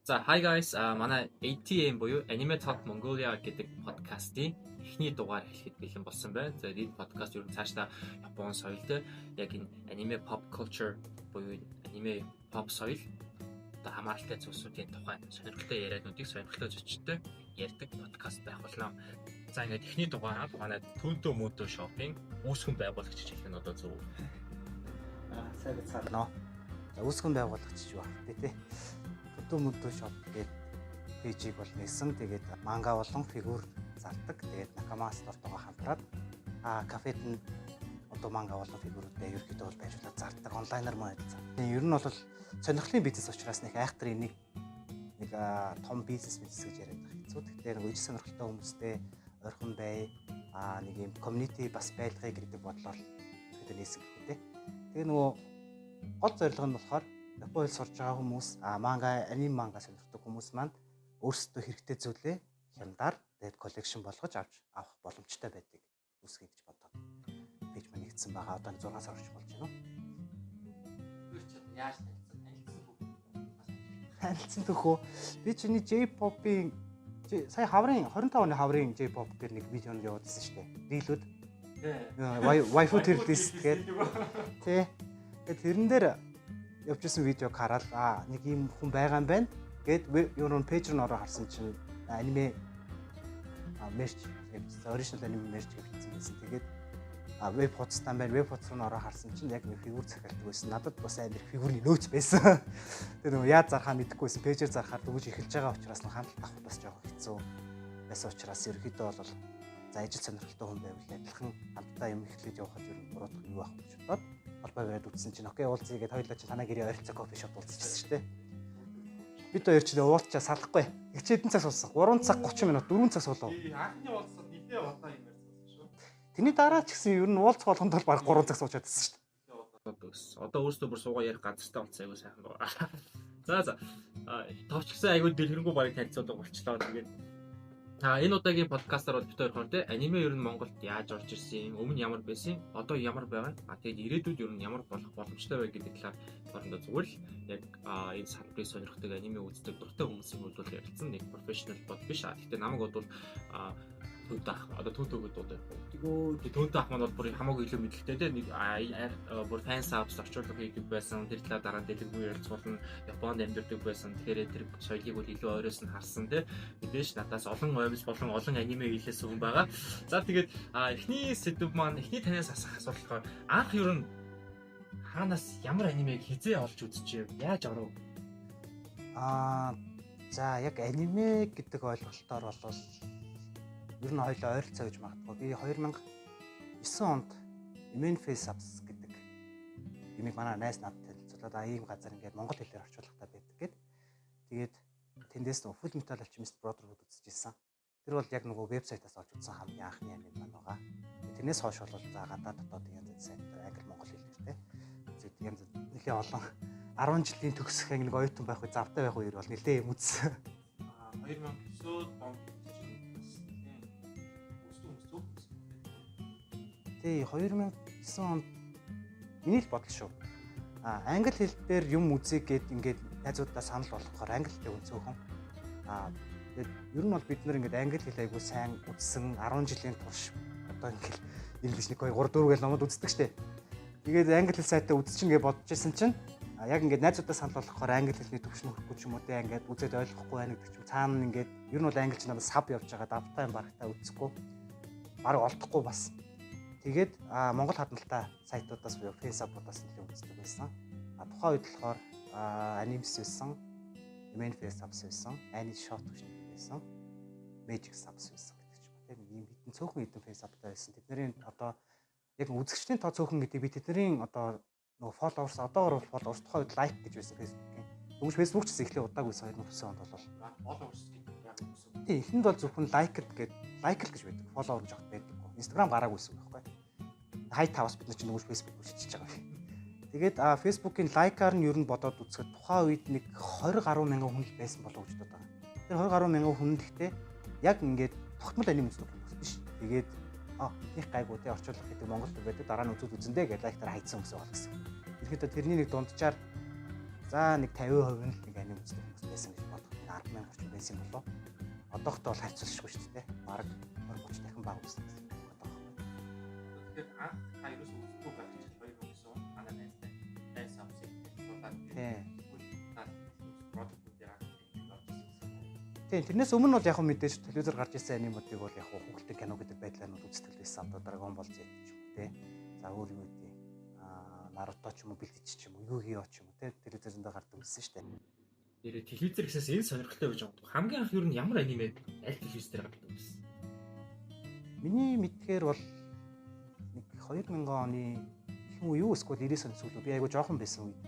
За hi guys, манай ATM буюу Anime Talk Mongolia гэдэг подкастын эхний дугаар эхлэхэд бэлэн болсон байна. За энэ подкаст ер нь цаашдаа Япон соёлтой яг энэ anime pop culture буюу anime pop соёл одоо хамааралтай зүйлсүүдийн тухай сонирхолтой яриануудыг сонирхолтой зочдтой ярьдаг подкаст байх болно. За ингээд эхний дугаараар манай Төнтөө Мөнтөө шопинг үүсгэн байгуулагч хэлэх нь одоо зөв. Сайн бацаано. За үүсгэн байгуулагч юу байна тий. Мөнтөө шоп гэдэг пэйжийг бол нээсэн. Тэгээд манга болон фигүр зардаг. Тэгээд Nakama Store-тойгоо хамтраад кафед нь одоо манга болон фигүрүүдээ ерөөхдөө бол байрлуулад зардаг. Онлайнаар мөн ажиллаж. Ер нь бол сонирхлын бизнес учраас нэг айхтар энийг нэг том бизнес гэж яриад байгаа хэцүү. Тэгэхээр нэг ижил сонирхолтой хүмүүстэй ойрхон бай нэг юм community бас байлгая гэдэг бодлоор тэгээд нээсэн гэх үү. Тэгээ нөгөө гол зорилго нь болохоор Японд сурж байгаа хүмүүс манга, анime манга сонирхдаг хүмүүс маань өөрсдөө хэрэгтэй зүйлээ хямдаар тэгээд коллекшн болгож авах боломжтой байдаг үүсгэй гэж бодоод пэйж маань нэгдсэн байгаа. Одоо 6 сар орчим болж байна. Яаж танилцсан төхөө би чиний J-pop-ийн сая хаврын 25 оны хаврын J-pop гэдэг нэг видеонд явуулсан шүү дээ. Рилүүд. Waifu tier list гэдэг. Тэ. Тэгээд тэрэн дээр явуулсан видеог хараад нэг юм хүн байгаа юм байна. Гэт юу нөр пэйж руу ороо харсан чинь аниме мерч гэсэн оригинал аниме мерч гэсэн юмсэн. Тэгээд веб хуудастай байна. Веб хуудас руу ороо харсан чинь яг нэг фигүр захиалдаг байсан. Надад бас амар фигүрний нөөц байсан. Тэгээд нөгөө яаж зархаа мэдэхгүйсэн. Пэйжээр зархаар дүүж эхэлж байгаа учраас хандлт авах бас жоохон хэцүү байсан учраас ерөөхдөө бол за ижил сонирхолтой хүн байвал адилхан хамтдаа юм эхлэж явахад ер нь буруудах юу авах гэж бодоод холбоо бариад үтсэн чинь окей уулзъя гэд хоёулаа чи танаа гэрээ ойролцоо кофе шоп уулзчихсан шүү дээ. Бид хоёр ч уулзчаа салахгүй. Хэдэн цаг суусан? 3 цаг 30 минут 4 цаг суулаа. Анхны уулзсад нэлээ удаа юм ярьсан шүү. Тэний дараа ч гэсэн ер нь уулзах болгонд бол баг 3 цаг суучаад байсан шүү дээ. Одоо өөрөөсөө бүр суугаа ярих газартай болцсон айгуу сайхан байна. За. Товч гэсэн айгуу дэлгэрэнгүй барыг танилцуулга болчлоо. Тэгээд энэ удаагийн подкастаар бол бид хоёр те аниме ер нь Монголд яаж орж ирсэн юм, өмнө ямар байсан, одоо ямар байгаа. Тэгээд ирээдүйд ер нь ямар болох боломжтой вэ гэдэг талаар хоорондоо зүгээр л яг энэ салбарын сонирхдаг аниме үздэг дуртай хүмүүсийн хувьд бол ярилцсан нэг профешнл бод биш. Гэхдээ намайг бол Төнтөө ах одоо Төнтөөгөө дуудаа. Тэгээ Төнтөө ах маань бол бүр хамаагүй илүү мэдлэгтэй те нэг бүр фан сабс орчуулга хийдэг байсан. Тэр талаар дараа нь дэлгэрэнгүй ярилцуулна. Японд амьдардаг байсан. Тэгэхээр тэр соёлыг бол илүү ойроос нь харсан те. Мэдээж надаас олон оймс болон олон аниме хийлээсэн хүн байгаа. За тэгээд эхний сэдв маань эхний танаас асуулахаар анх ер нь хаанаас ямар анимег хизээ олж үзчихв? Яаж оров? За яг аниме гэдэг ойлголтоор бол ер нь хоёлоо ойролцоо гэж магадгүй. Би 2009 онд Human Face Apps гэдэг юмыг манай найз надад танилцуулаад ийм газар ингээд монгол хэлээр орчуулгатай байдаг гэд. Тэгээд тэндээс нөө Full Metal Alchemist Brotherhood үзчихсэн. Тэр бол яг нөгөө вебсайтаас олж үзсэн хамгийн анхны аниме маань байгаа. Тэрнээс хойш бол за гадаад дотоод янз сайт англи монгол хэлээр те. Тэгээд янз нэлээ олон 10 жилийн төгсөх нэг оюутан байх үе завтай байх үеэр бол нэлээ юм үзсэн. 2009 онд Тий 2009 онд миний л бодол шүү. Англи хэл дээр юм үзье гэд ингээд найзуудаа санал болгохоор англи хэлтэй үнцөөхөн. Тэгээд ер нь бол бид нэр ингээд англи хэл айгуу сайн үзсэн 10 жилийн турш одоо ингээд English 1 2 3 4 гэж номод үздэг штеп. Тэгээд англи хэл сайтаа үзчихин гэж бодож исэн чинь яг ингээд найзуудаа санал болгохоор англи хэлний төвшин хөрөхгүй ч юм уу те ингээд үзээд ойлгохгүй байна гэдэг чинь цаана ингээд ер нь бол англич надад саб явж байгаа давтаа юм барагтаа үзэхгүй бараг олдохгүй бас. Тэгээд Монгол хадгалтай сайтуудаас буюу Facebook-уудаас нэлээд үздэг байсан. Тухайн үед болохоор Animes байсан, Human Face Apps байсан, AniShot гэж байсан, Magic Subs байсан гэдэг ч юм уу. Тэгээд ийм хитэн цөөхөн хитэн Face App-тай байсан. Тэдний одоо яг үзэгчдийн тоо цөөхөн гэдэг би тэдний одоо нөгөө followers одоогор бол followers тухайн үед like гэж байсан Facebook-ийн. Дөнгөж Facebook ч гэсэн эхлээ удаагүйсэн 2009 онд бол followers гэдэг яг үсэн. Тийм эхэнд бол зөвхөн like гэж байдаг. Follower жоохот байдаг. Instagram гараагүйсэн байхгүй. Хай тавас бид нар чинь нөгөө Facebook үсчихэж байгаа юм. Тэгээд Facebook-ийн лайкаар нь ер нь бодоод үзэхэд тухайн үед нэг 20 гаруй мянган хүн л байсан болов гэж боддог. Тэр 20 гаруй мянган хүн гэхдээ яг ингээд тогтмол аним үздэг хүмүүс биш. Тэгээд их гайгүй те орчуулга гэдэг Монгол төр байдаг дараа нь үзүүд үзэндээ гэж лайктаар хайцсан хүмүүс бол гэсэн. Ерөнхийдөө тэрний нэг дунджаар За нэг 50% нь нэг аним үздэг хүмүүс байсан гэж бодох. 10,000 орчим байсан болов. Одоохтой бол харьцуулшгүй шүү дээ. Бараг 30 дахин бага үздэг. Тэгэхээр анх та ерөөсөө үзэхгүй байх чинь 2009 он манай найзтай найз авсан судаад тийм тэрнээс өмнө бол яг хөө мэдээж телевизээр гарч ирсэн анимуудыг бол яг хүүхэлдэйн кино гэдэг байдлаар нь үздэг байсан. Одоо Dragon Ball Z ч юм уу те. За өөр юу гэдэг Наруто ч юм уу, Bleach ч юм уу, Yu-Gi-Oh ч юм уу те телевизэнд гардаг байсан шүү дээ. Нэрээ телевизээр гэсээс энэ сонирхолтой байж байгаа. Хамгийн анх юу н ямар аниме аль телевизээр гардаг байсан? Миний мэдхээр бол нэг 2000 оны их юм юу эсвэл 90 оны сүүлд би айгу жоохон байсан үед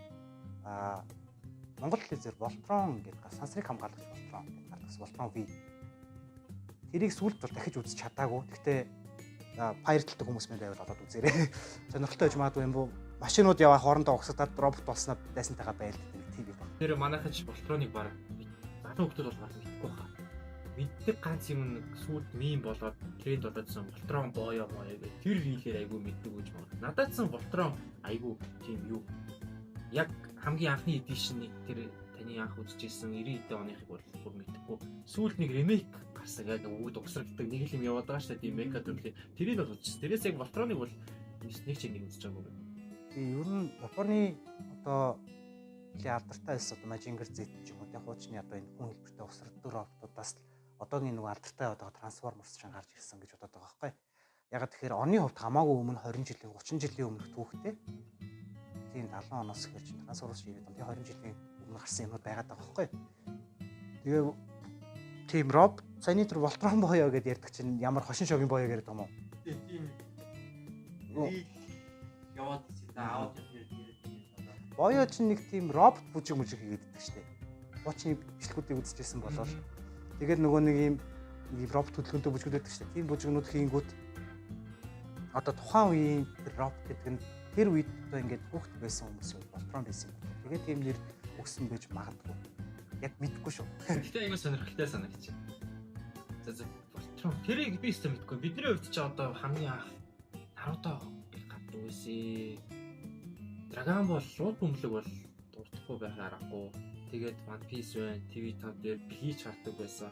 Монгол телевизээр Voltron гэдэг сансрыг хамгаалагч Voltron гэдэг гардаг. Voltron V. Тэрийг сүүлд бол дахиж үзэж чадаагүй. Гэхдээ паярддаг хүмүүс мэн байвал одоо үзээрэй. Сонирхолтой байж магадгүй юм бо. Машинууд яваа хоорондоо угсадаад робот болсноо дайсантайгаа байлддаг нэг тийм байна. Тэр манайхан ч Voltron-ыг баг залуу хүмүүс бол баг мэдгүй хаа. Мэддэг ганц юм сүүлд мим болоод тренд болоодсан Voltron боёо гэх тэр хийхээр айгүй мэддэг гэж байна. Надад ч Voltron айгүй тийм юу. Яг хамгийн анхны эдишнийг тэр таны анх үзчихсэн 90-д оныхыг бол бүр мэдхгүй. Сүүлд нэг ремейк гарсан. Яг үүд угсрагддаг нэг юм яваад байгаа шүү дээ. Тийм мега төрлийн. Тэрийг бол үзчихсэн. Тэрээс яг Voltron-ыг бол нэг ч ингэ үзэж байгаагүй. Тийм ер нь Японы одоо нэлийн алдартай байсан одоо Mazinger Z ч юм уу тэ хуучны одоо энэ хүн хэлбэртэй угсрагддаг роботуудаас одоогийн нэг алдартай одоо Transformers ч гарч ирсэн гэж бодоод байгаа байхгүй. Ягаад тэгэхээр оны хувьд хамаагүй өмнө 20 жилийн 30 жилийн өмнөх түүхтэй. Тийм 70 оноос эхэлж Transformers ирээд 20 жилийн өмнө гарсан юмуд байгаад байгаа байхгүй. Тэгээ тийм роб саяны тэр Voltron боёо гэдээ ярьдаг чинь ямар хошин шогийн боёо гэдэг юм уу? Тийм. Яваад аваад боёо чинь нэг тийм робот бүжиг хийгээд иддэг штеп. Хуучны бичлэгүүдийг үзчихсэн болол тэгээд нөгөө нэг юм робот хөдөлгөөнтэй бүжгүүд байдаг штеп. Тийм бүжгнүүд хийнгүүт одоо тухайн үеийн тэр робот гэдэг нь тэр үед одоо ингээд хүүхэд байсан хүмүүс Voltron байсан юм. Тэгээд тийм нэр өгсөн байж магадгүй. Яг мэдгүй шүү. Гэтэ аягүй сонирхолтой санагч. За Voltron тэрийг би өстө мэдгүй. Бидний хувьд ч одоо хамгийн анх Naruto гадаг байсан. Dragon Ball шууд бөмбөлөг бол дуртахгүй байх аргагүй. Тэгээд One Piece байна. TV5 дээр Bleach хардаг байсан.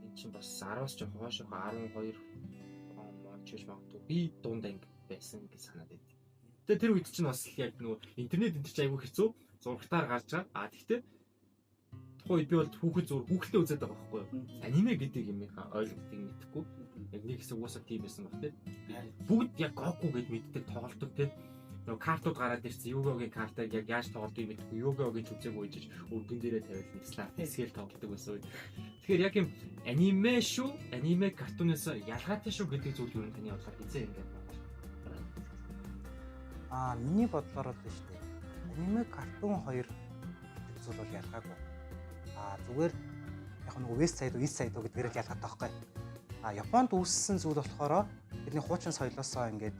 Энд чинь бас 10-аас жоох хойшоо 12 он чиж магадгүй. Би дунд анги байсан гэж санаад байд. Тэгээд тэр үед чинь бас яг нөгөө интернет энэ чинь аягүй хэцүү. Зургатаар гарч байгаа. Тэгэхдээ тухайн үед би бол хүүхэд зур хүүхэлдээ үзээд байгаа байхгүй юу? Аниме гэдэг юм ойлгохыг мэдэхгүй. Яг нэг хэсэг уусаа тийм байсан баг тий. Бүгд яг Goku гэж мэддэг тоглолдог тий. Нөгөө картууд гараад ирсэн. Yu-Gi-Oh-гийн картыг яг яаж тоглодгийг мэдэхгүй. Yu-Gi-Oh-гийн үзег үйжиж өргөн дээрээ тавиал нэг слайд хэсгээл тоглодог байсан үед. Тэгэхээр яг юм аниме шүү, аниме картунаас ялгаатай шүү гэдэг зүйл юу таны бодлоор хизээ ингээд байна. Миний бодлоор л шүү дээ. Аниме картун хоёр гэдэг зүйл бол ялгаагүй. Зүгээр яг нэг West Side, East Side гэдгээр л ялгаатай байхгүй. Японд үүссэн зүйл болохоор бидний хуучин соёлоосоо ингээд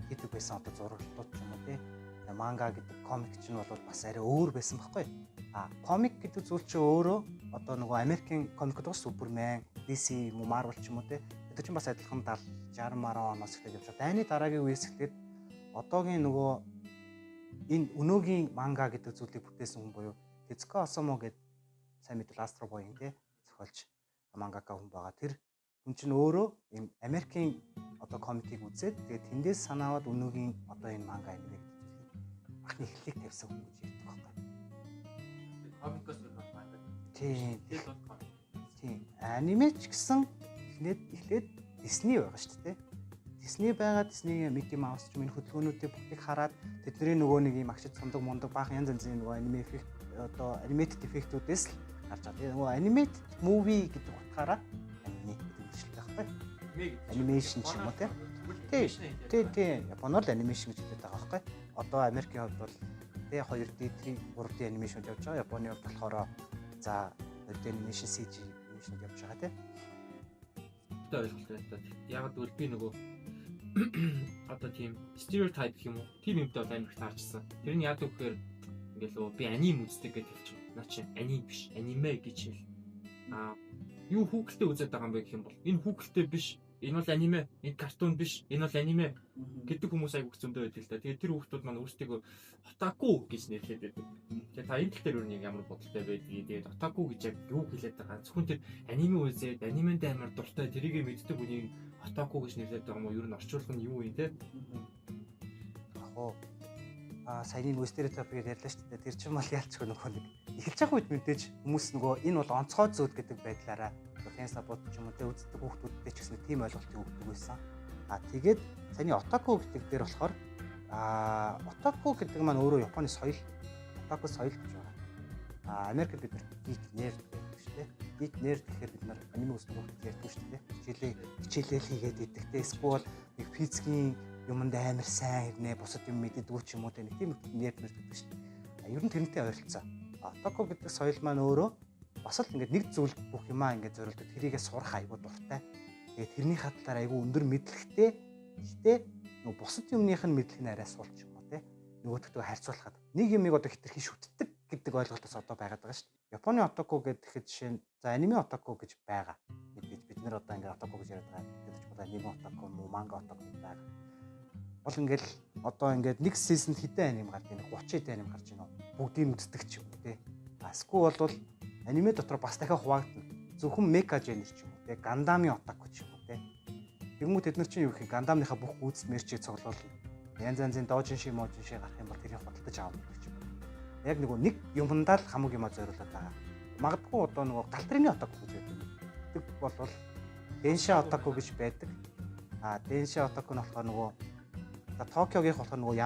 хийдэг байсан одоо зураглалууд ч юм уу тий. Манга гэдэг комик ч нь бол бас арай өөр байсан байхгүй. Комик гэдэг зүйл чинь өөрөө одоо нөгөө Америкийн комикуд бас Superman, DC, Marvel ч юм уу тий. Тэр чинь бас адилхан 70, 60 оноос эхлээд явж байгаа. Дайны дараагийн үеэс эхлээд одоогийн нөгөө энэ өнөөгийн манга гэдэг зүйлийг бүтээсэн хүн буюу Tetsuko Osamu гэдэг сайн мэдвэл Astro Boy тий зохиолч мангака хүн байгаа. Тэр хүн чинь өөрөө ийм Америкийн одоо комикийг үзээд тэгээд тэндээс санаавад өнөөгийн одоо энэ манга аниме гэдэг зүйлийг анхны эхлэлийг тавьсан хүн гэж ярьдаг байхгүй. Комикос бол манга. Тийм. Аниме ч гэсэн эхлээд Disney байгаа шүү дээ. Disney байгаа Disney-ийн Mickey Mouse ч юм энэ хөдөлгөөнүүдийг бүгдийг хараад тэдний нөгөө нэг юм агшид сундаг мундаг баах янз янзын нөгөө аниме эффект одоо animated эффектүүдээс л гарч байгаа. Тэгээ нөгөө animated movie гэдэг утгаараа аниме гэдэг нэршилтэй байхгүй. Animation ч юм уу тий. Японоор л animation гэж хэлдэг байгаа байхгүй. Одоо Америкийн хувьд бол тий 2D, 3D animation явж байгаа. Японы хувьд болохоор за 2D animation, CG animation явж байгаа тий. Тэ ойлголтой. Яг л би нөгөө одоо тийм stereotype гэх юм уу? Тийм юмтай бол амар их таарчсан. Тэр нь яадаг гэхээр ингээл би аним үздэг гэж хэлчих. Наа чи аним биш, аниме гэж хэл. Юу хүүхэлтэй үзээд байгаа юм бэ гэх юм бол энэ хүүхэлтэй биш энэ бол аниме, энэ картун биш, энэ бол аниме гэдэг хүмүүс айгүй зөндөө байдаг л да. Тэгээд тэр хүмүүс маань өөрсдөө отаку гэж нэрлэдэг байдаг. Тэгээд та энэ тал дээр өөр ямар бодолтой байдгийг тэгээд отаку гэж яг юу хэлээд байгаа. Зөвхөн тэр аниме үзээд анименд амар дуртай тэрийг мэддэг үнийг отаку гэж нэрлэдэг байгаа юм уу? Ер нь орчуулах нь юу юм те? Саяны нөгөө стереотипийг ярьлаа шүү дээ. Тэр чинь бол ялцгүй нөгөө нэг эхэлж байгаа үед мэдээж хүмүүс нөгөө энэ бол онцгой зүйл гэдэг байдлаараа фэн саппорт ч юм уу тэ үздэг хүүхдүүдтэй ч гэсэн тийм ойлголт өгдөг байсан. Тэгээд саяны отаку гэдэг дээр болохоор отаку гэдэг маань өөрөө Японы соёл, отаку соёл гэж байгаа. Америкт бид нар geek nerd гэдэг шүү дээ. Geek nerd гэхээр бид нар аниме үздэг хүүхдүүд ярьдаг шүү дээ. Хичээлэл хийгээд идэгтэй эсвэл нэг физикийн юмд амар сайн хэрнээ бусад юм мэддэг ч юм уу нэг тийм нэрд мэддэг шүү дээ. Ер нь тэрнтэй ойролцоо. Отаку гэдэг соёл маань өөрөө бас л ингээд нэг зүйл бүх юмаа ингээд зориулдаг. Тэрийгээ сурах айгуу дуртай. Тэгээд тэрний хатлаар айгуу өндөр мэдлэгтэй. Гэхдээ нөгөө бусад юмных нь мэдлэг нь арай суулч юм уу те. Нөгөөдөгтөө харьцуулахад нэг юмыг одоо хитрхи шүтдэг гэдэг ойлголтоос одоо байгаад байгаа шүү дээ. Японы отаку гэдэг жишээ нь за аниме отаку гэж байгаа. Мэдээж бид нар одоо ингээд отаку гэж яриад байгаа. Гэдэг ч бол аниме отаку муу манга отаку байгаа. Бол ингээл одоо ингээд нэг сизонд хэдэн аним гарч ийн 30 хэдэн аним гарч ийн бүгдийг үздэг ч юм уу те. Аску бол аниме дотор бас дахиад хуваагдана. Зөвхөн мека женер ч юм уу те. Гандамын отаку ч юм уу те. Тэгмүү тэд нар чинь юу гэх юм гандамныхаа бүх гүйцэд мэрчийг цуглуул янз янзын доожин шиг моожин шиг гарах юм бол тэрийг худалдаж авах гэж юм. Яг нөгөө нэг юмдаа л хамаг юмаа зориулаад байгаа. Магадгүй одоо нөгөө галтрины отаку гэж байдаг. Тэг бол денша отаку гэж байдаг. Денша отаку нь болохоор нөгөө Токиогийнх болохоор нөгөө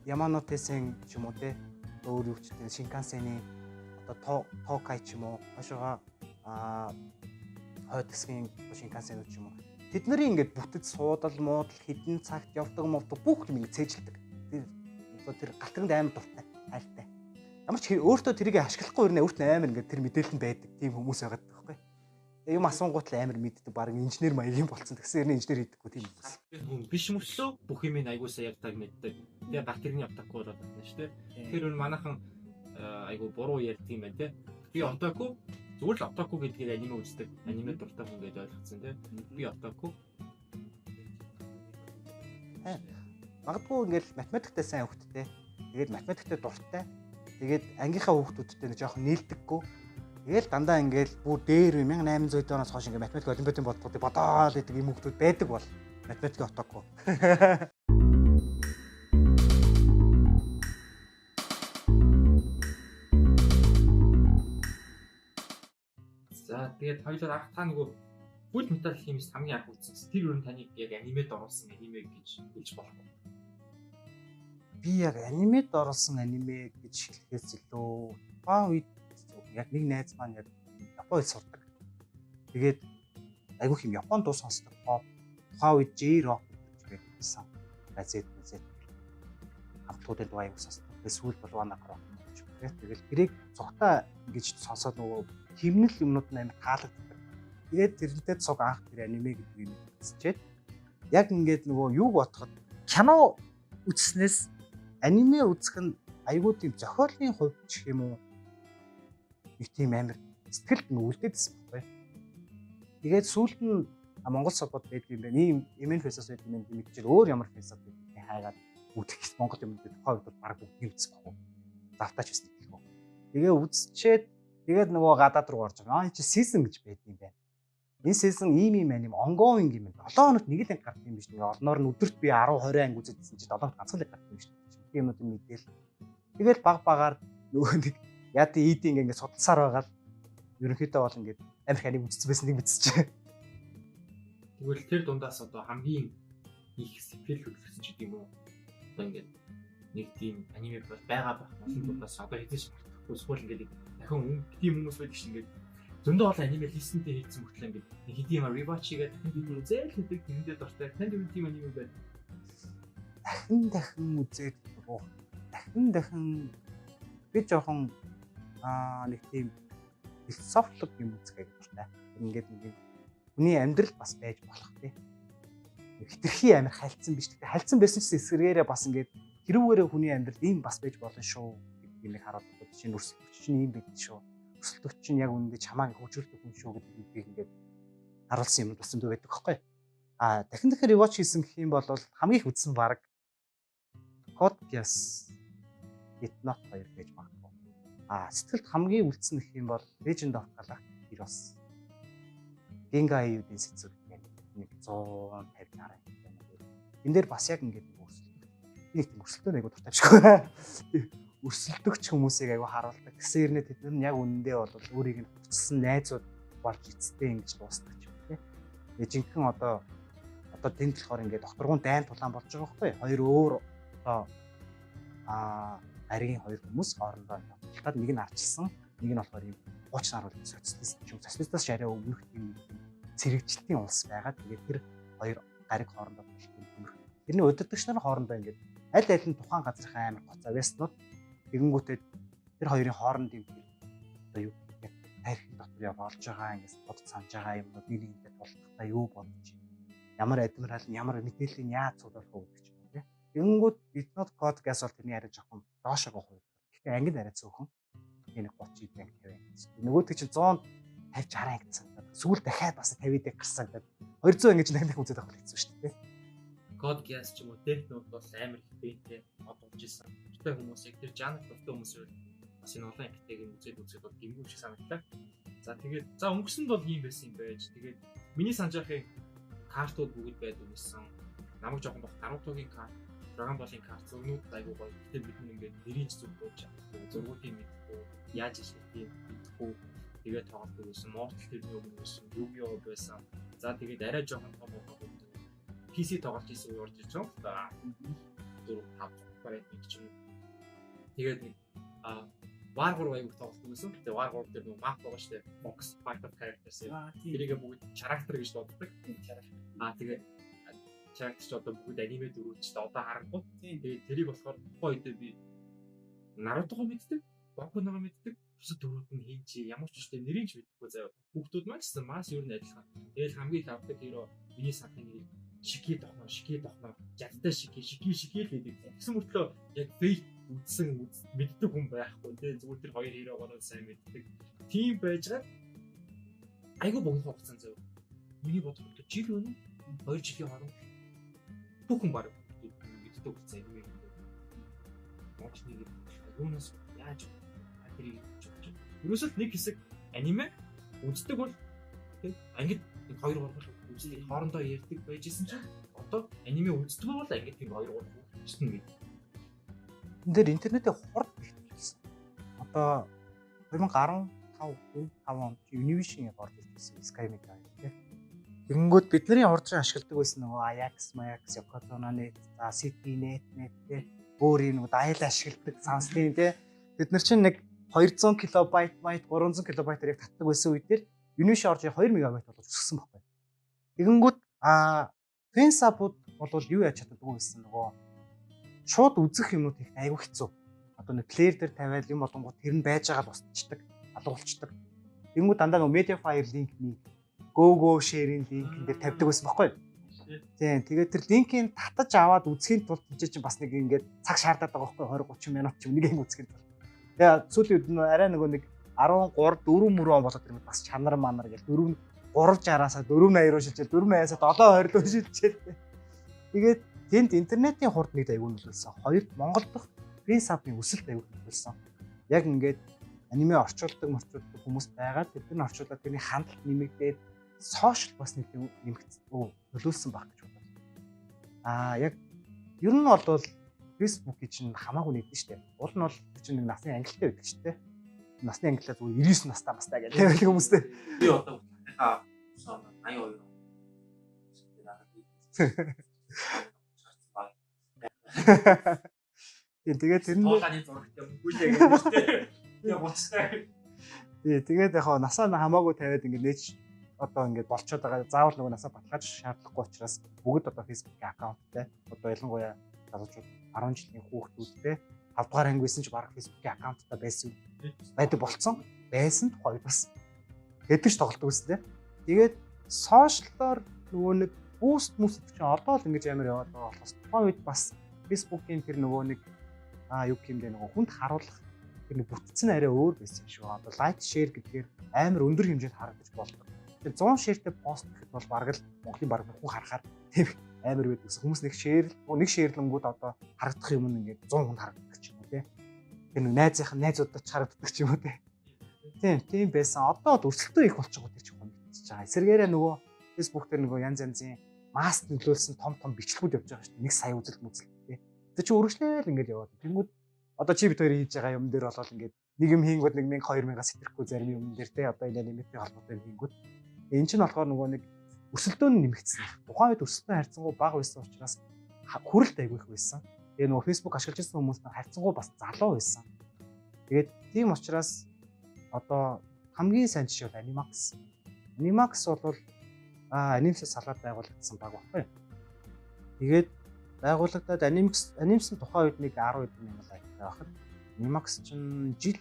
Яманотесэн ч юм уу те өөр юу ч те Шинкансений одоо Токай ч юм уу хашгаа хойдсгийн Шинкансенүүд ч юм уу тэд нарын ингээд бүтэц суудал муудал хідэн цагт явдаг мовдог бүх юм ингээд цээжилдэг. Тэр галтранд амар дуртай хайртай. Ямар ч өөртөө тэрийг ашиглахгүй ирнэ өөрт нь амар ингээд тэр мэдээлэл нь байдаг тийм хүмүүс байгаад байгаа байхгүй. Юм асуунгууд л амар мэддэг баг инженер маягийн болцсон тэгсэн хэрнээ инженер хийдэггүй тийм хүмүүс. Биш мөрсөө бүх юм айгуусаа яг таг мэддэг. Тэгээ галтрын отаку болоод байна шүү дээ. Тэр нь манайхан айгу буруу ярьд юм байна те. Би отаку зүгээр л отаку гэдгийг аниме үздэг. Аниме дуртай хүн гэж ойлгоцсон те. Би отаку. Магадгүй ингээл математиктэй сайн хөвгттэй. Тэгээд математиктэй дуртай. Тэгээд ангийнхаа хүүхдүүдтэй нэг жоохон нийлдэггүй. Тэгэл дандаа ингээл бүр дээр 1800 оноос хойш ингээ математик олимпиадын бодлогыг бодоол гэдэг юм хүүхдүүд байдаг бол математикийн отаку. За тэгээд хоёулаа та нөгөө Full Metal Alchemist хамгийн анх үзсэн. Тэр юу таныг яг анимед оруулсан аниме гэж хэлж болох уу? Би яг анимед оруулсан аниме гэж хэлэхээс илүү тухайн үед яг нэг найз маань яг Японд сурдаг. Тэгээд айгүй хэм Японд дуу сонсдог. Тухайн үед J-rock гэж байсан. Газет хамтлагуудын дуу айгүй сонсдог. Эсвэл болванаг rock гэж байна. Тэгэл тэрийг цогтой ингэж сонсоод нөгөө химнэл юмнууд нь амар таалагддаг. Тэгээд тэрнтэй цог анх тэр аниме гэдэг юм үзчихэд яг ингээд нөгөө юуг бодоход кино үзснээс аниме үзэх нь айгүй тийм зохиолын хувьд ч юм уу нэг тийм амар сэтгэлд нь үлдээдсэн байна. Тэгээд сүүлд нь Монгол согод байдаг юм байна. Ийм эмэн фэсэс байдаг юм мэдчихэл өөр ямар фэсэс байдгийг хайгаад үзэх гэсэн Монгол юм дээр тухайн үед баг үзсэн баг. Завтаач байсан гэх юм. Тэгээ үзчихэд тэгээд нөгөө гадаад руу орж байгаа. Чи season гэж байдаг юм байна. Энэ season ийм аним ongoing юм байна. 7 хоногт нэг л анги гардаг юм биш үү? Олноор нь өдөрт би 10 20 анги үзэжсэн чи 7 хоногт ганцхан л гардаг юм биш үү? Тийм юм мэдээл. Тэгэл баг-багаар нөгөө нэг яд ийдing ингээд судалсаар байгаа л ерөнхийдөө бол ингээд Америк аниг үзсэн байсан нэг мэдчихэ. Тэгвэл тэр дундаас одоо хамгийн их сэтгэл хөдлөсөн ч гэдэг юм уу? Одоо ингээд нэг тийм аниме бол байгаа байх. Олон дундаас одоо хэдэж мартахгүй эсвэл ингээд дахин тийм хүмүүс байдаг чинь ингээд зөндөө бол аниме листэнтэй хийсэн мөртлөө ингээд нэг хэдийн юм rewatch хийгээд дахин үзэл хэдэг тэрэндээ дуртай. Танд юу тийм аниме байна? Дахин үзээд дахин би жоохон нэг тийм философик юм үзэх гэж байна. Ингээд нэг хүний амьдрал бас байж болох тий. Хитрхи амар хальцсан биш. Тэгэхээр хальцсан байсан ч эсрэгээрээ бас ингээд тэрүүгээрээ хүний амьдрал ийм бас байж болно шүү гэдэг юм хараад байна. Жишээ нь өрсөлдөгч чинь ийм байдаг шүү. Өрсөлдөгч чинь яг үнэндээ чамааг хөгжүүлдэг хүн шүү гэдэг нэг ингээд харуулсан юм бас зөндөө байдаг байхгүй. Дахин rewatch хийсэн гэх юм бол хамгийн их үзсэн баг Code Geass Get Not 2 гэж магадгүй. Сэтгэлд хамгийн үлдсэн гэх юм бол Legend of Galactic Heroes. Genga Eyu-ийн сэцэг гэх нэг 150 гараа байна. Энэ дээр бас яг ингэж нэг тийм өрсөлдөөн айгуу дуртай биш. Өрсөлдөгч хүмүүсийг айгуу харуулдаг. Гэсэн хэрнээ тэд нар яг үнэндээ бол өөрийг нь хүчсэн найзууд болж эцтэй ингэж дуустдаг ч юм тий. Жинхэнэ одоо тэнд болохоор ингээд докторгуун дайн тулаан болж байгаа байхгүй. Хоёр өөр одоо аригийн хоёр хүмүүс хоорондоо тултаад нэг нь арчилсан, нэг нь болохоор юм гооч наруул социалист ч юм социалистаас арай өмнөх тийм цэрэгжилтийн улс байгаа. Тэгээд тэр хоёр гариг хоорондоо тултаад тэрний удирдагч нар хоорондоо ингээд аль аль нь тухайн газрын амар гоц авьяаснууд тэгэнгүүтээ тэр хоёрын хоорондын одоо юу гэх тарихын дотор яа болж байгаа ингээс бод санаж байгаа юмнууд нэг нэгтэй тулдахтаа юу бодож ямар адмирал нь ямар мэдээллийн яаж цуглах вэ гэж юм тий. Тэгэнгүүт Bitnot Code Geass бол тэрний арай жоохон доошоо гоо хувь. Гэхдээ ангид арай цөөхөн. Энэ 30 идэх 50. Нөгөөтг чинь 150 60 анги санагдаад сүүл дахиад бас 50 идэх гарсан гэдэг 200 ингэж дахин үзээд авах хэвчээ шүү дээ. Code Geass ч юм уу Death Note бол амар их бэнтэй одолж исэн. Тэр хүмүүс яг тэр жанр дуртай хүмүүс бас энэ олон ихтэйг үзээд бол гимгүүм шиг санагдлаа. За тэгээд өнгөрсөнд бол ийм байсан юм байж. Тэгээд миний санаж байхын картууд бүгд байдаг байсан. Намайг жоохон бах Naruto-гийн карт, Dragon Ball-ийн карт зурнууд айгуу гоё. Тэгээд бид нэгээд нэрийн зүгдөөж зургуудын мэдгүй яаж хийх мэдгүй тэгээд тоглодог байсан. Mortal тэрний өмнө байсан. Yu-Gi-Oh байсан. За тэгээд арай жоохон том PC тоглож ирсэн уу орж иж байгаа. 4 5 барайт нэг ч юм. Тэгээд нэг War 3 аяг тоглосон байсан. Тэгээд War 3 дээр нэг map байгаа шүү дээ. Box fight of characters. Тэрийг бүгд character гэж боддог. Тэгээд character ч одоо бүгд аниме дөрөвчтэй одоо харангуй. Тэгээд тэрийг болохоор тухайн үед би Naruto-го мэддэг, Boku-ного мэддэг. Бусад дөрүүд нь хийн чи ямар ч үстэй нэрийг ч мэдэхгүй заяа. Бүгдүүд маань ч маш ер нь адилхан. Тэгээд хамгийн их авдаг hero миний санхны Шики тохноо жадтай шики л гэдэг. Тэгсэн мөртлөө яг фейк үдсэн мэддэг хүн байхгүй тий. Зүгээр тэр хоёр хироогоор сайн мэддэг. Тим байж гад айгу богино хугацаанд зав. Миний бодлоор жил өнө 2 жилийн хооронд бүх хүн баг мэддэг болсон юм байна. Моч нэг юунаас яаж тэрийг чиж. Ерөөсөө нэг хэсэг аниме үздэг бол тий ангид 2 3 үзлийг хоорондоо ярьдаг байжсэн чинь одоо аниме үздэг бол ангид тийм 2 3 шин мэд. Энд дээр интернетээ хурд бэлтгэлсэн. Одоо 2015 онд Univision орж ирсэн Skynet гэх. Тэгэнгүүт бидний урдсан ашигладаг байсан нөгөө Ajax, Yokozuna-net, CityNet те өөр юм нөгөө дайл ашигладаг сансны те. Бид нар чинь нэг 200 кБ, 300 кБ-аар яг татдаг байсан үед дээр Univision орж 2 МБ болж өссөн байхгүй. Тэгэнгүүт фэнсапууд бол юу яаж чаддаггүй байсан нөгөө шууд үзэх юмнууд их айгүй хэцүү. Одоо нэг плеер дээр тавиал юм болонгууд тэр нь байж байгаа босчдаг, алгуулцдаг. Тэгэнгүүт дандаа нөгөө Mediafire линкний Go share-ийн линк дээр тавьдаг байсан байхгүй юу? Тийм. Тэгээд тэр линкийг татаж аваад үзхийн тулд чинь бас нэг ингээд цаг шаардаад байгаа байхгүй 20 30 минут ч нэг юм үзэхэд. Тэгээд сүүлийн үед арай нөгөө нэг 13 4 мөрөө болоод тэр бас чанар манар гэж 360-аас 480 руу шилжээл 480-аас 720 руу шилжээл. Тэгээд тэнд интернетийн хурд нэг аягүй нөлөөлсөн. Хоёрт Монгол дахь фэнсапын өсөлт аягүй нөлөөлсөн. Яг ингээд аниме орчуулдаг хүмүүс байгаа. Тэд нар орчуулаад тэрний хандлт нэмэгдээд сошиал бас нэг нөлөөлсөн баг гэж бодлоо. Яг ер нь бол Facebook-ийг чинь хамаагүй нэгдэн штэ. Уул нь бол чинь нэг насны ангилалтай байдаг штэ. Насны ангилал зүгээр 99 настай бастай гэдэг хүмүүстэй. Би одоо 82. Тэгээд тэр нь туулааны зурагт юм гүйлээ гэдэг штэ. Тэгээ буцтай. Тэгээд яг насаа хамаагүй тавиад ингэ нээж одоо ингэ болчиход байгаа. Заавал нөгөө насаа баталгааж шаардлагагүй учраас бүгд одоо Facebook-ийн аккаунттай. Одоо ялангуяа залуучууд 10 жилийн хүүхдүүдтэй 5 дугаар анги байсан ч баг Facebook-ийн аккаунттай байсан байдаг болцсон. Байсан тухай бас хэдэж тоглолт үзсэн тийм. Тэгээд сошиалоор нөгөө нэг буст чинь одоо л ингэж амар яваад байгаа болохоос тухайн үед бас Facebook-ийн тэр нөгөө нэг юу гэмдэ нөгөө хүнд харуулах тэр нэг бүтцэн арай өөр байсан шүү. Одоо лайк, шеэр гэдгээр амар өндөр хэмжээнд харагдаж болдог. Тэгээ 100 ширтэй пост гэхэд бол бараг л Монголын бараг бүхэн харахаар тийм амар байдаг гэсэн. Хүмүүс нэг шеэрлэнгүүд одоо харагдах юм ингээд 100 хүнд харагддаг ч юм уу тий. Тэр найзуудад ч харагддаг ч юм уу тий. Тийм байсан. Одоо өрсөлдөө их болчихгоо тэр чинь мэдчихэж байгаа. Эсвэргээрээ нөгөө Facebook дээр нөгөө янз янзын маск нөлөөлсөн том бичлэгүүд явж байгаа шүү дээ. 1 сая үзэлт тий. Тэр чинь үргэлжлээл ингээд яваад. Тэнгүүд одоо чи бид хоёр хийж байгаа юм дээр болол ингээд нэг юм хийнгүүд 1000-2000-аас сэтэхгүй зарим юм дээр тий. Одоо энэ аниматэй холбоотой хийнгүүд. Энэ чинь болохоор нөгөө нэг өрсөлдөө нь нэмэгдсэн. Тухайн үед өрсөлдөө харьцангуй бага байсан учраас хүрэлт айгүй их байсан. Тэгээ нөгөө Facebook ашиглаж байсан хүмүүс нь харьцангуй бас залуу байсан. Тэгээд тийм учраас одоо хамгийн сайн жишээ бол Animax. Animax бол анимац салаад байгуулагдсан баг баггүй. Тэгээд байгуулагдаад анимац тухайн үед нэг 10 хэдэн мянган лайктай байхад Animax чинь жил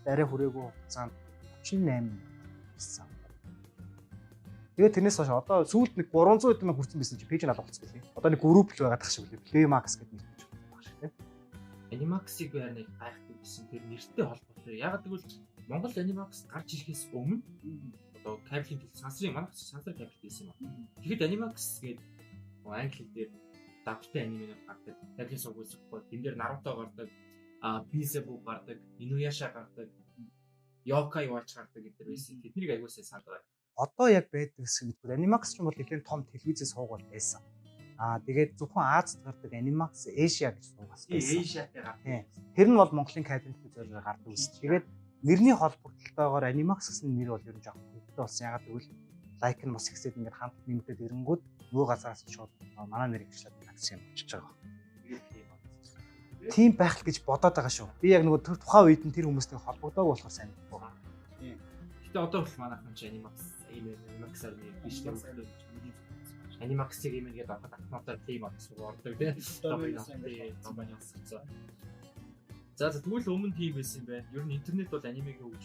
арай хүрээгүй хугацаанд 38 гэсэн. Тэгээд тэрнээс хойш одоо сүүлд нэг 300 хэдэн мянга хүрсэн байсан чи пэйж нь алга болсон билээ. Одоо нэг групп л байгаад тах шиг билээ. Playmax гэдэг нэртэй баг шиг тийм. Animax-ыг байр нэг гайхдаг гэсэн тэр нэртэй холбоотой. Яг гэвэл Монгол Animax гарч ирэхээс өмнө одоо кабелийн сансрын манайх сансар кабель байсан юм аа. Тэгэхэд Animax гэдэг англи хэл дээр давталтай анимэнууд гардаг. Кабелийн сугуулсахгүй. Тэн дээр Naruto гардаг, Beelzebub гардаг, Inuyasha гардаг, Yokai Watch гардаг гэдэг байсан. Тэднийг аягуулсаа санд байгаа. Одоо яг байдаг гэсэн мэт. Animax ч юм бол нэлээд том телевизээс суугаад байсан. Тэгээд зөвхөн Азад гардаг Animax Asia гэж суугаас байсан. Asiaтай гардаг. Тэр нь бол Монголын кабель телевизээр гардаг үст. Тэгээд нэрний холбогдлолтойгоор Animax гэсэн нэр бол ер нь жоохон хөвгтэй болсон. Ягаад гэвэл лайк нь бас ихсээд ингээд хамт нэмэгдээд ирэнгүүт нөгөө газараас шууд манай нэрийг гэрчлээд Animax юм болчихж байгаа. Тийм байх л гэж бодоод байгаа шүү. Би яг нөгөө тухайн үед нь тэр хүмүүстэй холбогдоог болохоор сайн байна. Гэтэ одоо бол манайхан ч Animax-аар биш тийм үү? Animax-ийг юм ингээд авахад автоматар Playmax руу ордог тийм. За тэгвэл өмнө тийм байсан юм байна. Ер нь интернет бол анимег хөгж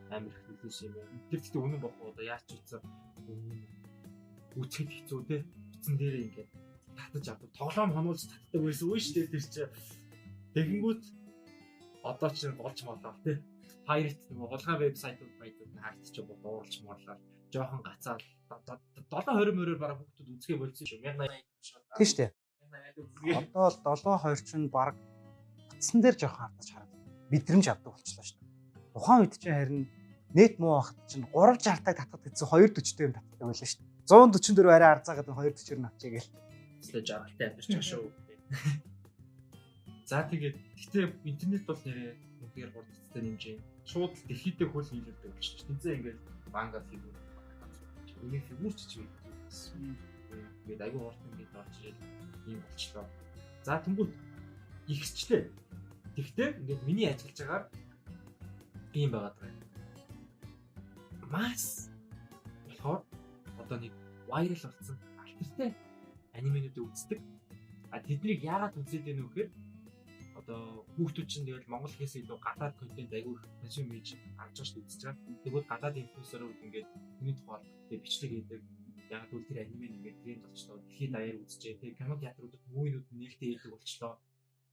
амар их нөлөөсөн юм байна. Тэр гэхдээ үнэн бохгүй одоо яаж ч үтсэн үтгэхэд хэцүү те. Утсан дээрээ ингээд татаж авдаг. Тоглоом хонуулж татдаг байсан үү шүү дээ тэр чинь. Тэгэнгүүт одоо ч болж молоо те. Pirate нөгөө хулгай вебсайтууд баядууд хаагдчих бод уурлж муурлаа. Жохон гацаал 7-20 мөрөөр бараг хүүхдүүд үзгээ болцсон шүү. 1080 тийм шүү дээ. Одоо 7-2 чинь бараг утсан дээр жохон хатаж хараад мэдрэмж авдаг болчихлоо шүү дээ. Тухайн үед чинь харин нэт муу байхад чинь 360-аг татдаг гэсэн 240-тэй юм татдаг байлаа шүү дээ. 144 арай арзаагаад 240-ээр авчиг гээл. Тэстэй жаргалтай амьдч шүү. За тэгээд гэхдээ интернет бол нэрээ үнээр хурдтай нэмжээ. Шууд дэлхийдээ хөл нийлүүлдэг болчихсон. Тэнцээ ингээд манга фигүр. Үнийг фигүр ч юм. Ингээд аягүй хурдан ингээд орж ирээд ийм болчихлоо. За тэнгуут ихсчлээ. Тэгтээ ингээд миний ажиллаж байгаагаар ийм байгаад байна. Мас болохоор одоо нэг viral болсон альтертэй анимэнүүдийг үздэг. Тэднийг яагаад үзээд байна вэ гэхээр одоо хүүхдүүд чинь тэгэл монгол хэлээс илүү гадаад контент аягүй консюм хийж авч байгаа шүү дээ үзэж байгаа. Тэгвэл гадаад инфлюенсерүүд ингээд хүний тухай бичлэг хийдэг. Яг л тэр аниме ингээд тренд болчлоо. Дэлхийн даяар үзчихээ. Тэгээ кино театруудад мууинууд нээлттэй хийдэг болчлоо.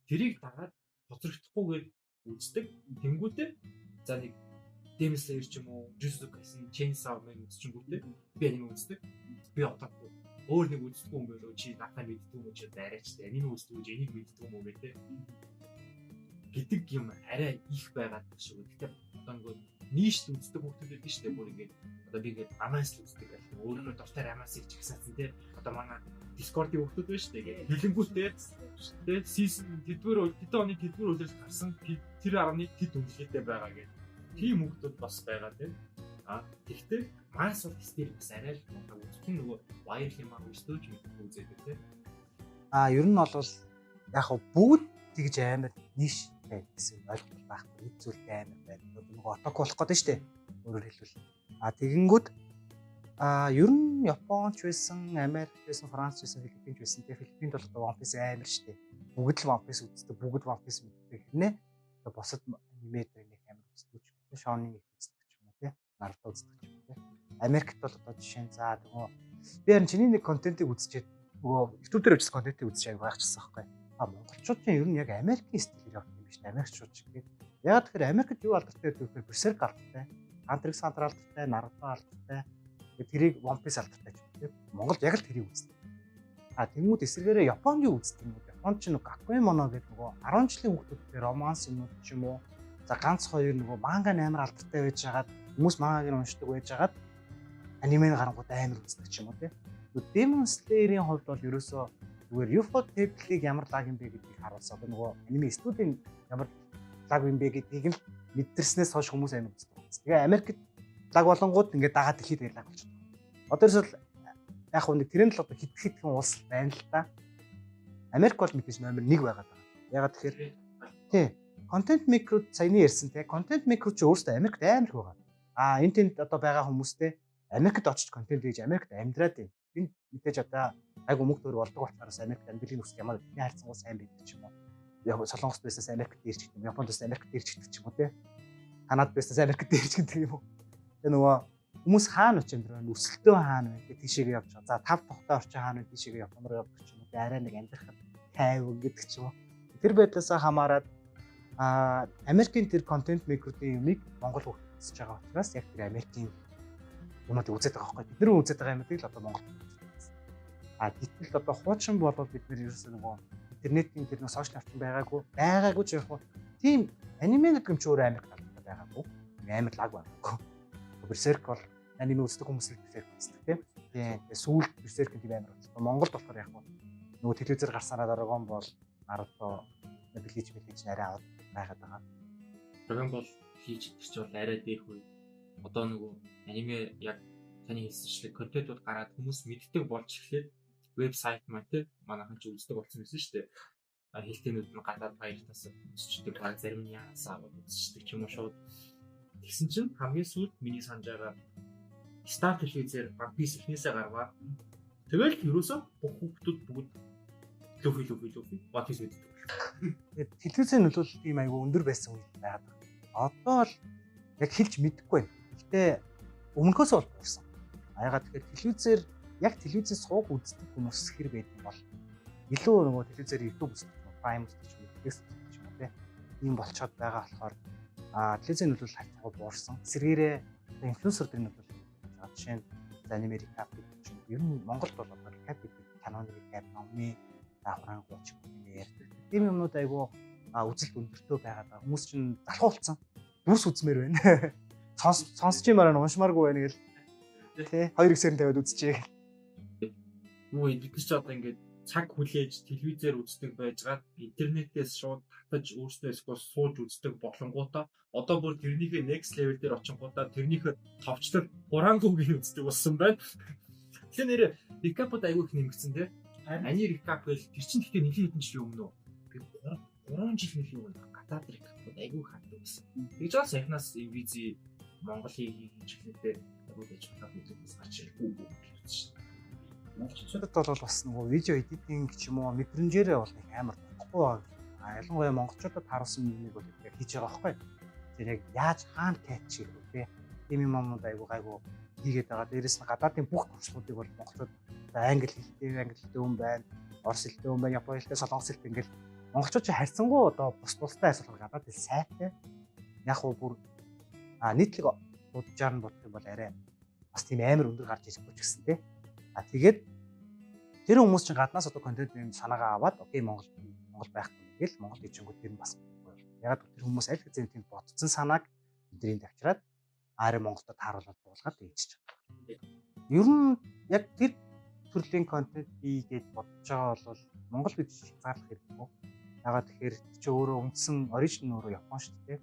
Тэрийг дагаад хоцрогдохгүйгээр үздэг. Тэнгүүтээ за нэг Demon Slayer ч юм уу, Jujutsu Kaisen, Chainsaw Man үзчихэнгүүтээ би аниме үздэг. Би отаку. Өөр нэг үздэг юм болоо чи надад мэддэг юм чи дайраач тэ аниме үздэг гэж энийг мэддэг юм уу гэдэг гэдэг юм арай их байгаад шүү. Гэхдээ одоо ингээд нийшт үздэг хүмүүс байдаг шүү дээ. Бүр ингээд одоо би ингээд Amaz үздэг гэх юм. Өөрөө дуртай Amaz-ыг ч ихсаасан тэ. Одоо манай Discord-ийн хүмүүс байдаг шүү дээ. Хэлэнгүүтээ тэгээд season тэдгээр оны тэдгээр үлрэл гарсан тэр 11 тэд үнэлгээтэй байгаа гэдэг. Тийм хүмүүс бас байгаа тийм. Тэгтээ Mars бол стил бас арай л үзэх нөгөө wire юм аа үзтөөж үзээдэг тийм. Ер нь бол яг бүгд тэгж амар нийш гэсэн ойлголт байхгүй. Нэг зүйл амар байна. Нөгөө отаку болох гэдэг нь шүү дээ. Өөрөөр хэлбэл. Тэгэнгүүт ер нь Японч байсан, Америк байсан, Франц байсан, Филиппинч байсан. Тэгээ Филиппинд бол One Piece амар шүү дээ. Бүгд л One Piece үздэг, бүгд One Piece мэддэг хэрнээ. Тэгээ босод аниме дээр нэг амар үздэг ч юм уу. Shonen үздэг ч юм уу тий. Naruto үздэг ч юм уу тий. Америкт бол одоо жишээ нь за нөгөө би харин чиний нэг контентыг үзчихэд нөгөө YouTube дээр үзсэн контентыг үзэж байгаачихсан байхгүй. Монголчууд чинь ер нь яг Америкийн стилээр явдаг юм биш үү? Америкчууд ч гэдэг. Яг тэгэхээр Америкт юу алдартай гэдэг вэ? Berserk алдартай, Hunter x Hunter алдартай, Naruto алдартай. Тэрийг One Piece алдартай ч тийм. Монголд яг л тэрийг үздэг. Тэнгүүд эсвэргээрээ Японд юу үздэг юм бэ? Японд ч нөгөө Гакуэmono гэдэг нөгөө 10 жилийн хүүхдүүдтэй романс юмнууд ч юм уу. За ганц хоёр нөгөө манга амар алдартай байж хагаад хүмүүс мангааг нь уншдаг байж хагаад аниме гарангууд амар үздэг ч юм уу тийм. Demon Slayer-ийн хувьд бол ерөөсөө зүгээр UFO Table-ийг ямар лаг юм бэ гэдгийг харуулсан. Одоо нөгөө аниме студийн ямар лаг юм бэ гэдгийг нь мэдэрснээс хойш хүмүүс амар үздэг. Тэгээ Америкт лаг болонгууд ингээд дагаад дэлхийд лаг болчихсон. Одоо ерөөсөө яг хөө нэг тэрэн л одоо хитгэн улс байна л да. Америк бол мэдээж номер 1 байгаад байгаа. Ягаад тэгэхээр тий контент микрод саяны ярьсан тий контент микро ч өөрөөсөө Америкт амар их байгаа. Энэ тэнд одоо байгаа хүмүүстэй Америкт очиж контент хийж Америкт амьдраад байна. Энд мэдээж одоо айгу мөнгө төр болдог учраас Америкт амьдралын үсэг ямар бидний хайрцангуй сайн байдаг ч юм уу. Яг Солонгост байснаас Америкт ирж гэх юм. Японд байснаас Америкт ирж гэх юм уу тий. Канадад байснаас Америкт ирж гэх юм уу. Тэгээ нөгөө хүмүүс хаана очиж амьдраа өсөлтөө хаана вэ тийшээгээ явж байгаа. За 5 тухтай орчин хаана вэ тийшээгээ Японд руу явдаг ч юм уу. Арай нэг амьдрахад тайван гэдэг ч юм уу. Тэр байдлаасаа хамаарат Америкийн тэр контент микродын юмыг Монгол хөгжиж байгаа учраас яг тэр Америкийн юмнууд үзээд байгаа байхгүй. Бид нэр үзээд байгаа юмыг л одоо Монгол гэтэл одоо хуучин болоод бид нэр ерөөсөө нөгөө интернетийн тэр нэг сошиал орчин байгаагүй ч яг хөө тийм аниме гэдэг юм ч өөр Америк талтай байгаагүй. Амар лаг байгаагүй. Берсерк бол аниме үздэг хүмүүс л берсерк үздэг тийм. Тэгээ сүүлд берсерк гэдэг амар болсон. Монголд болохоор яг нөгөө телевизээр гарсанаа Dragon Ball, Naruto, Bleach арай аваад байгаад байгаа. Dragon Ball хийж идэх чинь бол арай дээрх үе. Одоо нөгөө аниме яг таны хэлсэнчлэг контентууд гараад хүмүүс мэддэг болж эхлээд вебсайт маань те манайхан ч үздэг болсон байсан шүү дээ. Хэлтэнүүд нь гадаад баяртаас үзчихдэг, баг зарим нь яасаа үзчихдэг ч юм уу шууд. Тэгсэн чинь хамгийн сүүлд миний санаж байгаа Star телевизээр One Piece ихнээсээ гаргаа. Тэгэл ерөөсөө бүх хүүхдүүд бүгд Luffy One Piece үздэг. Тэгээд телевизийн нөлөөлөл тийм айгүй өндөр байсан үе байгаад байна. Одоо л яг хэлж мэдэхгүй байна. Гэтэ өмнөхөөс бол буурсан. Ягаад тэгэхээр телевизээс сууг үздэг хүмүүс хэр байдаг бол илүү нөгөө телевизээр YouTube үздэг, Prime үздэг юм, Netflix үздэг юм тий. Ийм болцоод байгаа болохоор телевизийн нөлөөлөл хавцгаа буурсан. Эсвэргээрээ инфлюенсердын нөлөөлөл байгаа. Жишээ нь аниме recap гэж юм. Ер нь Монголд бол одоо recap гэдэг канон recap номны давхран гоч юм ярьдаг. Тийм юмнууд айгүй үзэлт өндөртөө байгаад байгаа. Хүмүүс чинь залхуулсан. Дүрс үзмээр байна. Сонсч юмараа уншмааргүй байна гэл. Тэ 2 хэсгээр тавиад үзчихье. Үгүй бид ч одоо ингээд цаг хүлээж телевизээр үздэг байжгаад интернетээс шууд татаж өөрсдөө эсвэл сууж үздэг болонгуудаа одоо бүр тэрнийхээ next level дээр очингуудаа тэрнийхээ товчлол хурангуугийн үздэг болсон байна. Тэгэхээр recap-д аягүй их нэмэгдсэн тий. Ани recap гэл тэр чинь гэхдээ нэлийн хэдэн жилийн өмнө би 3 жилийн өмнө гадаад recap-д аягүй ханддаг байсан. Тэгж бас саяхнаас MVZ Монголын хинжлэлтэй аягүй гэж бодоод үзсэн гарч ирэх үү гэж шээ. Монголчуудад бол бас нөгөө видео эдитинг ч юм уу мэдрэмжээрээ бол их амар болохгүй байгаа. Ялангуяа монголчуудад харуулсан юмыг бол яг хийж байгаа байхгүй. Тэр яг яаж хаана кэч хийх вэ те. Тийм юмнууд айгуу хийгээд байгаа. Дээрээс нь гадаадын бүх туршлагуудыг бол монголчууд англи хэлтэй хүн байна, орос хэлтэй хүн байна, японы хэлтэй, солонгос хэлтэй ингээл монголчууд ч харьцангуй одоо бусдтай асуудал гадаад хэл сайтай. Яг уу бүр нийтлэг будажаар нь бодох юм бол арай бас тийм амар өндөр гарч ирэхгүй ч гэсэн те. Тэгээд тэр хүмүүс чинь гаднаас одоо контент юм санаагаа аваад окей Монгол байхгүй гэл Монгол дэжингүүд тэр нь бас яг тэр хүмүүс аль хэзээ тийм ботцсон санааг бидний тавьчраад аарэ Монголд тааруулаад буулгаад ээжж байгаа. Ер нь яг тэр төрлийн контент хийгээд бодож байгаа бол Монгол гэж заалах хэрэггүй. Ягаад тэгэхээр чи өөрөө үндсэн оригинал өөрөө Япон шүү дээ.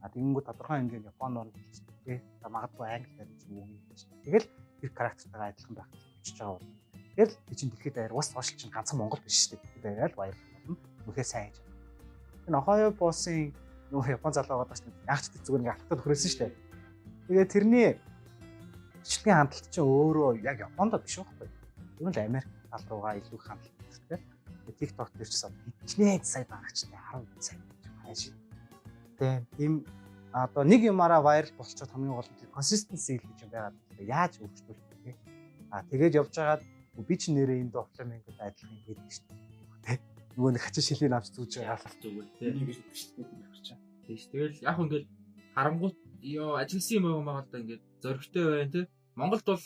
Тэгэнгүүт тодорхой хэмжээнд Японоор хэлдэг тий. Магадгүй англиар гэж үг юм гэж. Тэгэл тэр характертайгаа адилхан байх гэж байгаа бол. Тэгэл чинь дэлхийд даяар ус сошиал чинь ганцхан Монгол биш шүү дээ. Баярал баярлалаа. Үнэхээр сайн хийж байна. Энэ Ohio боссын нөгөө Япон залуу байгаа ч ягчд зүгээр ингээ алтад хөрөөсөн шүү дээ. Тэгээ тэрний бичлэгийн хандлт чинь өөрөө яг Японд биш байхгүй. Ер нь л Америк тал руугаа илүү их хандлт хэрэгтэй. Тэгээ TikTok дээр ч гэсэн хичнээн сая багчтай 10 сая гэж хайш. Тийм одоо нэг юмараа вайрал болчиход хамгийн гол нь consistency гэж юм байгаад яаж өөрчлөлт вэ? Тэгээд явж байгаад би ч нэрээ энд офлайнгд адилхан хийдэг шүү дээ. Нөгөө нэг хачин шилийн авч зүүж байгаа л зүгээр тийм ингэж бичлэгээ хийх чаа. Тийш тэгэл яг ингээд харангуут ёо ажилласан юм байгаа л да ингээд зөрөгтэй байна тийм. Монголд бол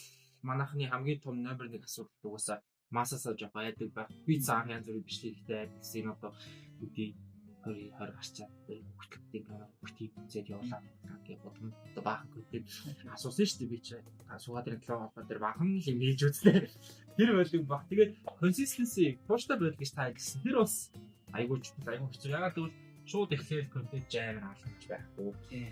манайхны хамгийн том номер 1 асуудал угаасаа массасаа жоох айдаг байх. Би цаах янз бүрийн бичлэгтэй гэсэн одоо үгүй 20 гарчаад хүртэлтэй бүртийг үзээд явуулаа гэх бодсон. Одоо баахан контент асуусан шүү дээ би чи. Суугаад ирэх 7 холбоо дээр баахан л юм хийж үзлээ. Тэр болдог баг. Тэгээд consistency тууштай байдаг гэж та хэлсэн. Тэр бас айгуу хэцүү. Ягаад гэвэл шууд ихлээл контент амар алхамж байхгүй.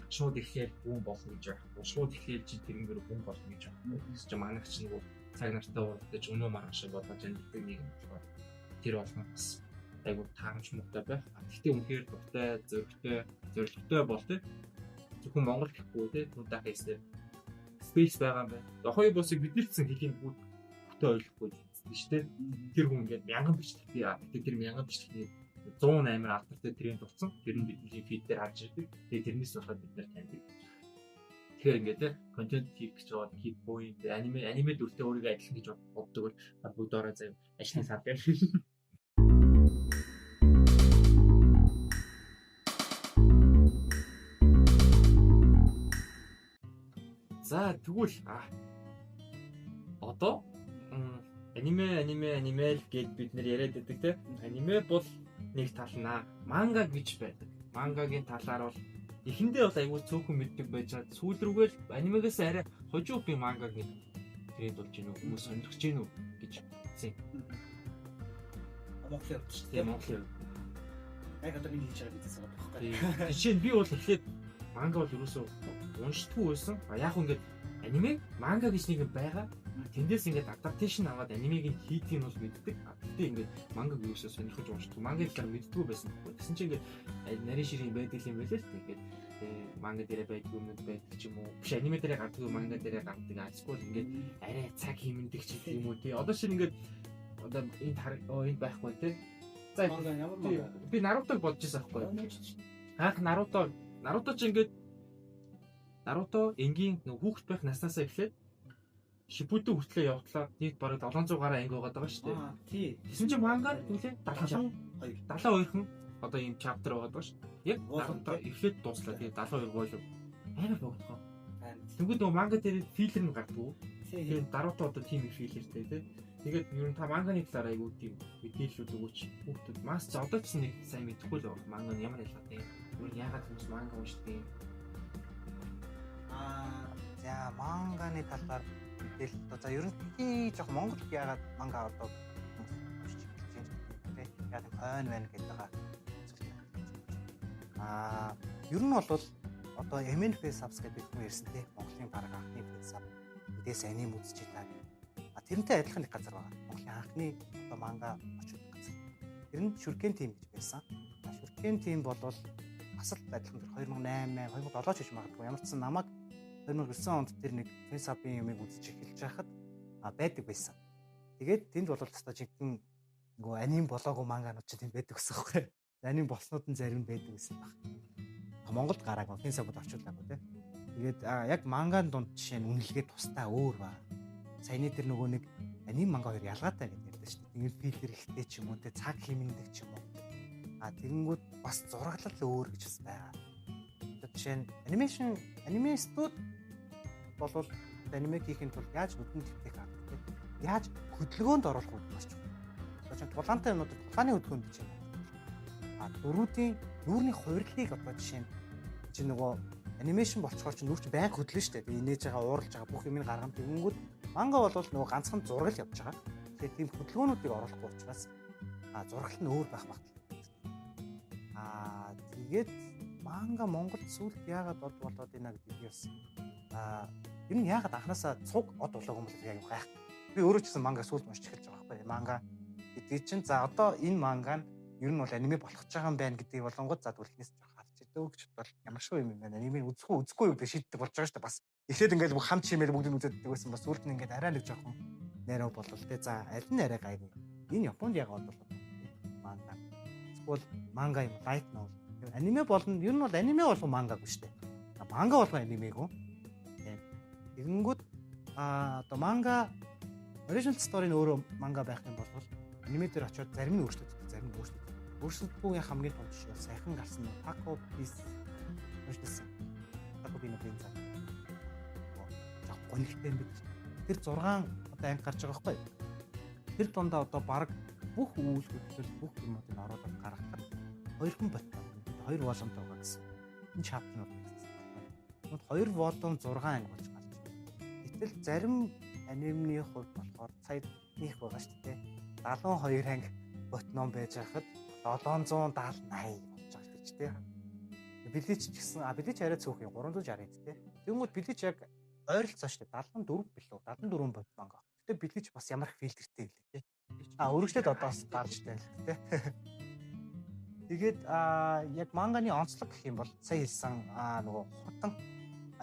Шууд ихлээл хүн болно гэж байхгүй. Шууд ихлээл чи тэрнгээр хүн болно гэж байхгүй. Тэгс чи манайх ч нэг цаг нартай уулзаж өнөө маргааш бодож байгаа нэг юм болохоор тэр болно бас айгуу таамж муутай байх. Гэхдээ үнэхээр дуртай, зоригтой бол тэ. Зөвхөн Монгол гэхгүй тэ. Нүдах хийстэй space байгаа юм байна. Хоёр босыг биднэрсэн хэлийг бүтээ ойлгохгүй шүү дээ. Тэр хүн ингээд мянган бичлэг би тэр мянган бичлэгийг 108 алдартай тренд болсон. Тэр нь бидний фид дээр харж ирдэг. Тэгээ тэрнээс болоод бид нар таньдаг. Тэгэхээр ингээд контент хийх гэж байгаа хит буй аниме дүртэй өөрийгөө адилхан гэж боддог бол бүгдээрээ зав ажлын сар дээр. За тэгвэл одоо аниме гэж бид нэр яриад байдаг те. Аниме бол нэг тал наа манга гэж байдаг. Мангагийн талаар бол эхэндээ бол аягүй цөөхөн мэддэг байж байгаа. Сүүл рүүгээл анимегээс арай хожуу би мангаг нэг тренд болж гинөө хүмүүс сонирхож гинөө гэж хэлсэн. Монголын хувьд шүү дээ. Монголын хувьд. Яг одоо миний хийж байгаа бизнес байгаа байхгүй. Жишээ нь би бол эхлээд манга бол ерөөсөө уншдаггүй байсан. Яг ингээд аниме манга гэж нэг байгаа. Тэндээс ингээд адапташн аваад анимегийн хийдгийг нь бол мэддэг. Гэхдээ ингээд мангаг юусаа сонирхож уншдаг. Мангаыг л мэддэггүй байсан байхгүй. Тэгсэн чинь ингээд нарийн ширийн байдаг юм байлээ л тэгээд манга дээрээ байдаг юмуд байдаг ч юм уу. Биш аниме дээрээ гардаг манга дээрээ гардаг. Эсвэл ингээд арай цаг хэмндэг ч юм уу тий. Одоо шинэ ингээд одоо энд байхгүй тий. За би Нарутог бодож байсан байхгүй. Хаах Наруто ч ингээд Наруто энгийн хүүхэд байх наснасаа эхлээд Шипудэн хүртлээ явуулаад нийт бараг 700 гаруй анги байгаад байгаа шүү дээ. Тий. Тэсэн чинь мангаар түлээ 72 хүн одоо ийм чаптер байгаад байгаа шүү. Яг Наруто эхлээд дууслаа. Тэгээ 72 гоол амар богдохоо. Тэнгүүд нөгөө манга дээр филлер нь гардггүй. Тэгээ Наруто одоо тийм их филлертэй тий. Тэгээд ер нь та манганы талаар айгүй тийм мэдээлэлүүд өгөөч. Хүүхдүүд мас ч одоо ч нэг сайн мэдэхгүй л байна. Манга нь ямар ялгаатай юм. Юу яагаад хүмүүс манга уншдаг юм. За манганы талаар мэдээлэл за ер нь жоох Монголд яагаад манга одоо уншиж байна тийм яг хойно байна гэдэг байгаа. Ер нь бол одоо MNF subs гэдэг юм ярьсан тийм Монголын бараг анхны саб эдээс аним үзэж байгаа. Тэрнтэй адилхан нэг газар байгаа. Монголын анхны одоо манга очиж газар. Тэр нь Shuriken team гэж байсан. Shuriken team бол бас л адилхан тэр 2008 2007 ч гэж магадгүй ямар ч сан намайг 2009 онд тэр нэг фэнсапын юмыг үзэж эхэлж байхад байдаг байсан. Тэгээд тэнд бол тастаа жинхэнэ нөгөө аним болоогүй манганууд ч тэнд байдаг гэсэн юм байна. Аним болснууд нь зарим нь байдаг гэсэн баг. Монголд гараагүй фэнсапд орчуулаагүй тийм. Тэгээд яг манган дунд жишээ нь үнэлгээ тустай өөр ба. Саяны тэр нөгөө нэг аним манга хоёр ялгаатай гэдэг ярьдаа шүү дээ. Ингээд филтер ихтэй ч юм уу те цаг хэмндэг ч юм уу. Тэгэнгүүт бас зураглал өөр гэж бас байгаа. Жишээ нь аниме студ болвол аниме хийхин тулд яаж нүдэн төвтэй гардаг те. Яаж хөдөлгөөнд оруулах вэ гэж байна. Одоо тулаантай юмнуудад тулааны хөдөлгөөнд гэж байна. Дөрүүдийн нүүрний хувирлыг одоо жишээ нь чи нөгөө анимашн болцохоор чи нүүр чи байнга хөдлөн шүү дээ. Инээж байгаа ууралж байгаа бүх юмыг гарган тэгэнгүүт манга бол нөгөө ганцхан зураг явж байгаа. Тэгэхээр тийм хөдөлгөөнүүдийг оруулахгүй учраас зурагт нь өөр байх багтал. Тэгээд манга Монголд сүүлд яагаад од болоод ийна гэдэг бас ер нь яагаад анханасаа цуг од болоогүй юм бол яг юм гайх. Би өөрөө ч гэсэн манга сүүлд уншиж эхэлж байгаа байхгүй. Манга гэдэг чинь за одоо энэ манга нь ер нь бол аниме болох гэж байгаа юм байна гэдгийг болонгод за түлхнээс жоох харж идэгч бол ямар шүү юм байна. Аниме үзэхгүй юу гэж шийддэг болж байгаа шүү дээ бас. Эхлээд ингээл хам чимээр бүгдийг үзэддэг байсан бас сүүлд нь ингээд арай нэг жоохон нэрөө болол тэ за аль нь арай гайгүй. Энэ Японд яагаад болов манга. Эсвэл манга юм лайт нол. Аниме болно. Ер нь бол аниме болов мангагүй шүү дээ. Манга болго анимегүй. Тэгэнгүүт одоо манга original story нь өөрөө манга байх юм бол аниме дээр очиод зарим нь өөрчлөгддөг, зарим нь өөрчлөгддөг. Өөрчлөлтгүй хамгийн том жишээ бол сайхан гарсан Taco Piece өөрчлөсөн. Taco Piece-ийн зам. Жоо гонигтай юм бид. Тэр 6 одоо анги гарч байгаа байхгүй юу? Тэр дундаа одоо баг бүх үйлдэл бүх юмнуудыг оруулаад гаргахад 2 хүн бат. 2 волон байгаа гэсэн. Энэ чаптнууд байсан. Тэгвэл 2 волон 6 анги болж гарч байна. Гэтэл зарим анимны хувьд болохоор сая их байгаа шүү дээ. 72 анги ботном байж хахад 770 80 болж байгаа шүү дээ. Билич ч гэсэн билич арай цөөх юм 360 дээ. Тэгмүүд билич яг ойролцоо шүү дээ. 74 билүү 74 бот банк. Гэтэ билич бас ямар их фильтртэй хэлээ тий. Өргөжлөд одоос гарч байна л тий. Тэгээд яг манганы онцлог гэх юм бол сая хэлсэн нөгөө хурдан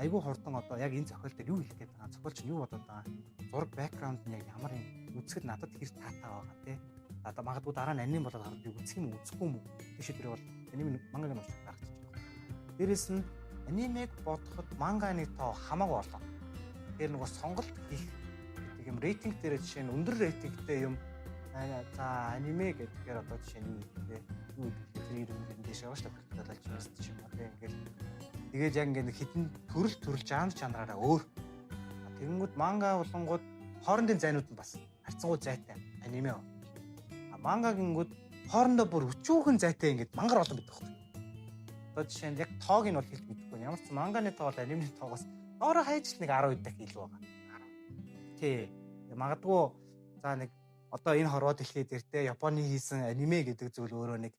айгүй хурдан одоо яг энэ зохиол дээр юу хэлэх гээд байгаа зохиолч нь юу бодоод байгаа зураг бэкграунд нь яг ямар юм үзэхэд надад хэр таатай байгаа тий. Одоо магадгүй дараа нь аним болоод хараад би үзэх юм уу үзэхгүй юм уу тийш дээр бол аним мангагийн уншиж гарч иж байгаа. Дээрэс нь анимыг бодоход манганы тоо хамаагүй болоо. Тэгэхээр нөгөө сонголт хийх гэдэг юм рейтинг дээр жишээ нь өндөр рейтингтэй юм за аниме гэдгээр одоо жишээ нь юу гэдэг юм дэш байгаа шүү дээ практикалж байсан чинь одоо ингээл тэгээд яг ингээд хитэн төрөл жанр чанараараа өөр. Тэгэнгүүт манга болонгууд хоорондын зайнууд нь бас харьцангуй зайтай аниме. Мангагингүүд хоорондоо бүр өчүүхэн зайтай ингээд мангар олон гэдэг байхгүй. Одоо жишээ нь яг тоог нь бол хэлж мэдэхгүй. Ямар ч манганы тоо бол анимны тоогоос доороо хайж нэг 10 дахь илүү байгаа. Тий. Магадгүй за нэг одоо энэ хорвоо дэлхий дээр те Японы хийсэн аниме гэдэг зүйл өөрөө нэг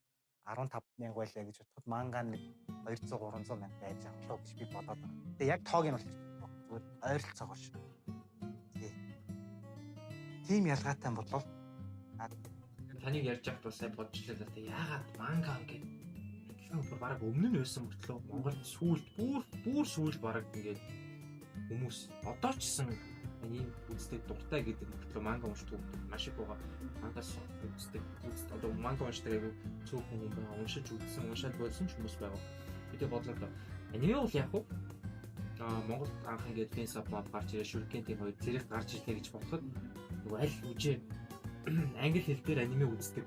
15,000 байлаа гэж бодоход манга нэг 200 300 мянга байж байгаа гэж би бодоод байна. Тэгээ яг тоог нь бол зүгээр ойролцоогоо шүү. Тий. Тим ялгаатай болов. Таныг ярьж байхад бас сайн бодчихлаа л да. Яагаад манга ингээд бүр баг өмнө нь байсан мөртлөө Монголд сүүлд бүр сүүл баг ингээд хүмүүс одоо ч гэсэн аним үздэг дуртай гэдэг мөртлөө манга уншдаг маш их байгаа. Мангаас үздэг одоо манга уншдаг айгу цөөхөн хүн байгаа. Уншаад болсон ч хүмүүс байгаа. Бид бодлоо аниме бол яг уу Монголд анх ингээд фэнс ап гарч ирээ шүркэнтийн хоёр зэрэг гарч ирлээ гэж бодоход нөгөө аль үжээ англи хэл дээр аниме үздэг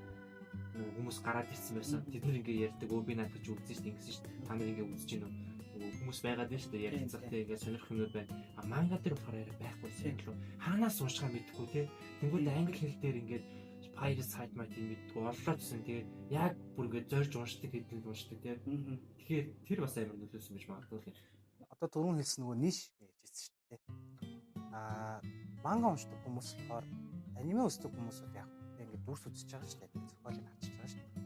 хүмүүс гараад ирсэн байсан. Тэд нар ингээ ярьдаг би наад гэж үзсэн шүү дээ ингэсэн шүү дээ. Та нар ингээ үзэж гинөө хүмүүс байгаад байна шүү дээ. Ярилцах те ингээ сонирх юмуд байна. Манга дээр болохоор байхгүй юм лөө. Хаанаас уншихаа мэдэхгүй те. Тэнгүүд англи хэл дээр ингээд Pirate Site мэд мэддэггүй орлоочсон. Тэгээд яг бүр ингээ зорж уншдаг гэдэг нь уншдаг те. Тэгэхээр тэр бас амар нөлөөсөн байж магадгүй. Одоо түрүүн хэлсэн нөгөө ниш гэж хэлсэн шүү дээ. Манга уншдаг хүмүүс болохоор аниме үздэг хүмүүсүүд яг ингээд дүрс үзэж байгаа шүү дээ. Зохиолыг харж байгаа шүү дээ.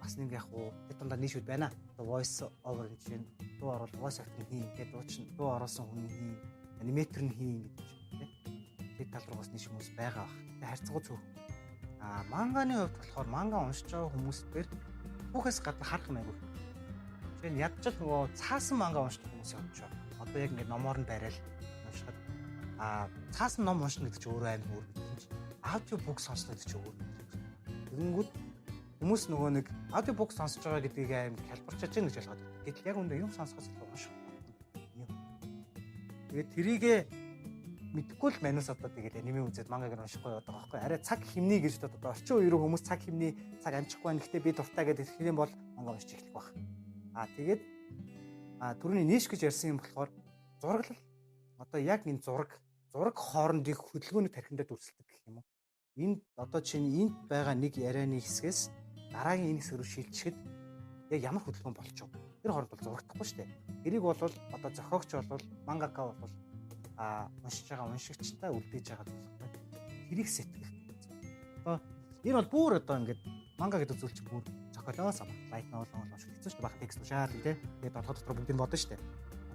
Бас нэг яг уу тэд дундаа нийшүүд байна. Одоо voice over гэж чинь дуу оруулах voice actor хийн гэдэг дуу оруулсан хүн хийн аниматор нь хийн гэдэг чинь тийм. Тэд тал руугаас нийш хүмүүс байгаа бах. Тэгээ харьцангуй цөөх. Манганы хувьд болохоор манга уншиж байгаа хүмүүстээр бүхээс гадна харах юм айгүй. Жишээ нь ядчил нөгөө цаасан манга уншдаг хүмүүс явж байгаа. Одоо яг ингээд номоор нь барайл уншихад цаасан ном уншина гэдэг чинь өөрөө амар өөр гэдэг чинь аудио бук сонсно гэдэг чинь өөр. Тэгэнгүүт хүмүүс нөгөө нэг аудио бук сонсож байгаа гэдгийг амар хялбарчиж гэнэ гэж ойлгоод байна. Гэтэл яг үндэ юм сонсохоос илүү унших. Тэгээд тэрийгэ мэдхгүй л манус одоо тэгээд аниме үзээд мангаг уншихгүй яваад байгаа байхгүй. Арай цаг химний гэж одоо орчин үеийн хүмүүс цаг химний цаг амжихгүй байна. Гэхдээ би дуртай гэдэг хэрэг юм бол манга уншиж эхлэх байх. Тэгээд түрүүний нийш гэж ярьсан юм болохоор зураглал одоо яг энэ зураг хоорондын хөдөлгөөний тархиндаа дүрсэлдэг гэх юм уу. Энд одоо чинь энд байгаа нэг ярианы хэсгээс дараагийн энэ хэсэг рүү шилжихэд яг ямар хөдөлгөөн болчих вэ? Тэр хооронд бол зурагдахгүй шүү дээ. Тэрийг бол одоо зохиогч бол мангака бол уншиж байгаа уншигчтай үлдээж байгаа зүйл байна. Тэрийг сэтгэх. Одоо энэ бол бүр одоо ингээд манга гэдэг зүйл чинь бүр зохиолоос лайт novel уншиж хэцүү шүү дээ. Бага текст уншаал тий. Тэгээд толгой дотор бүгдийг бодно шүү дээ.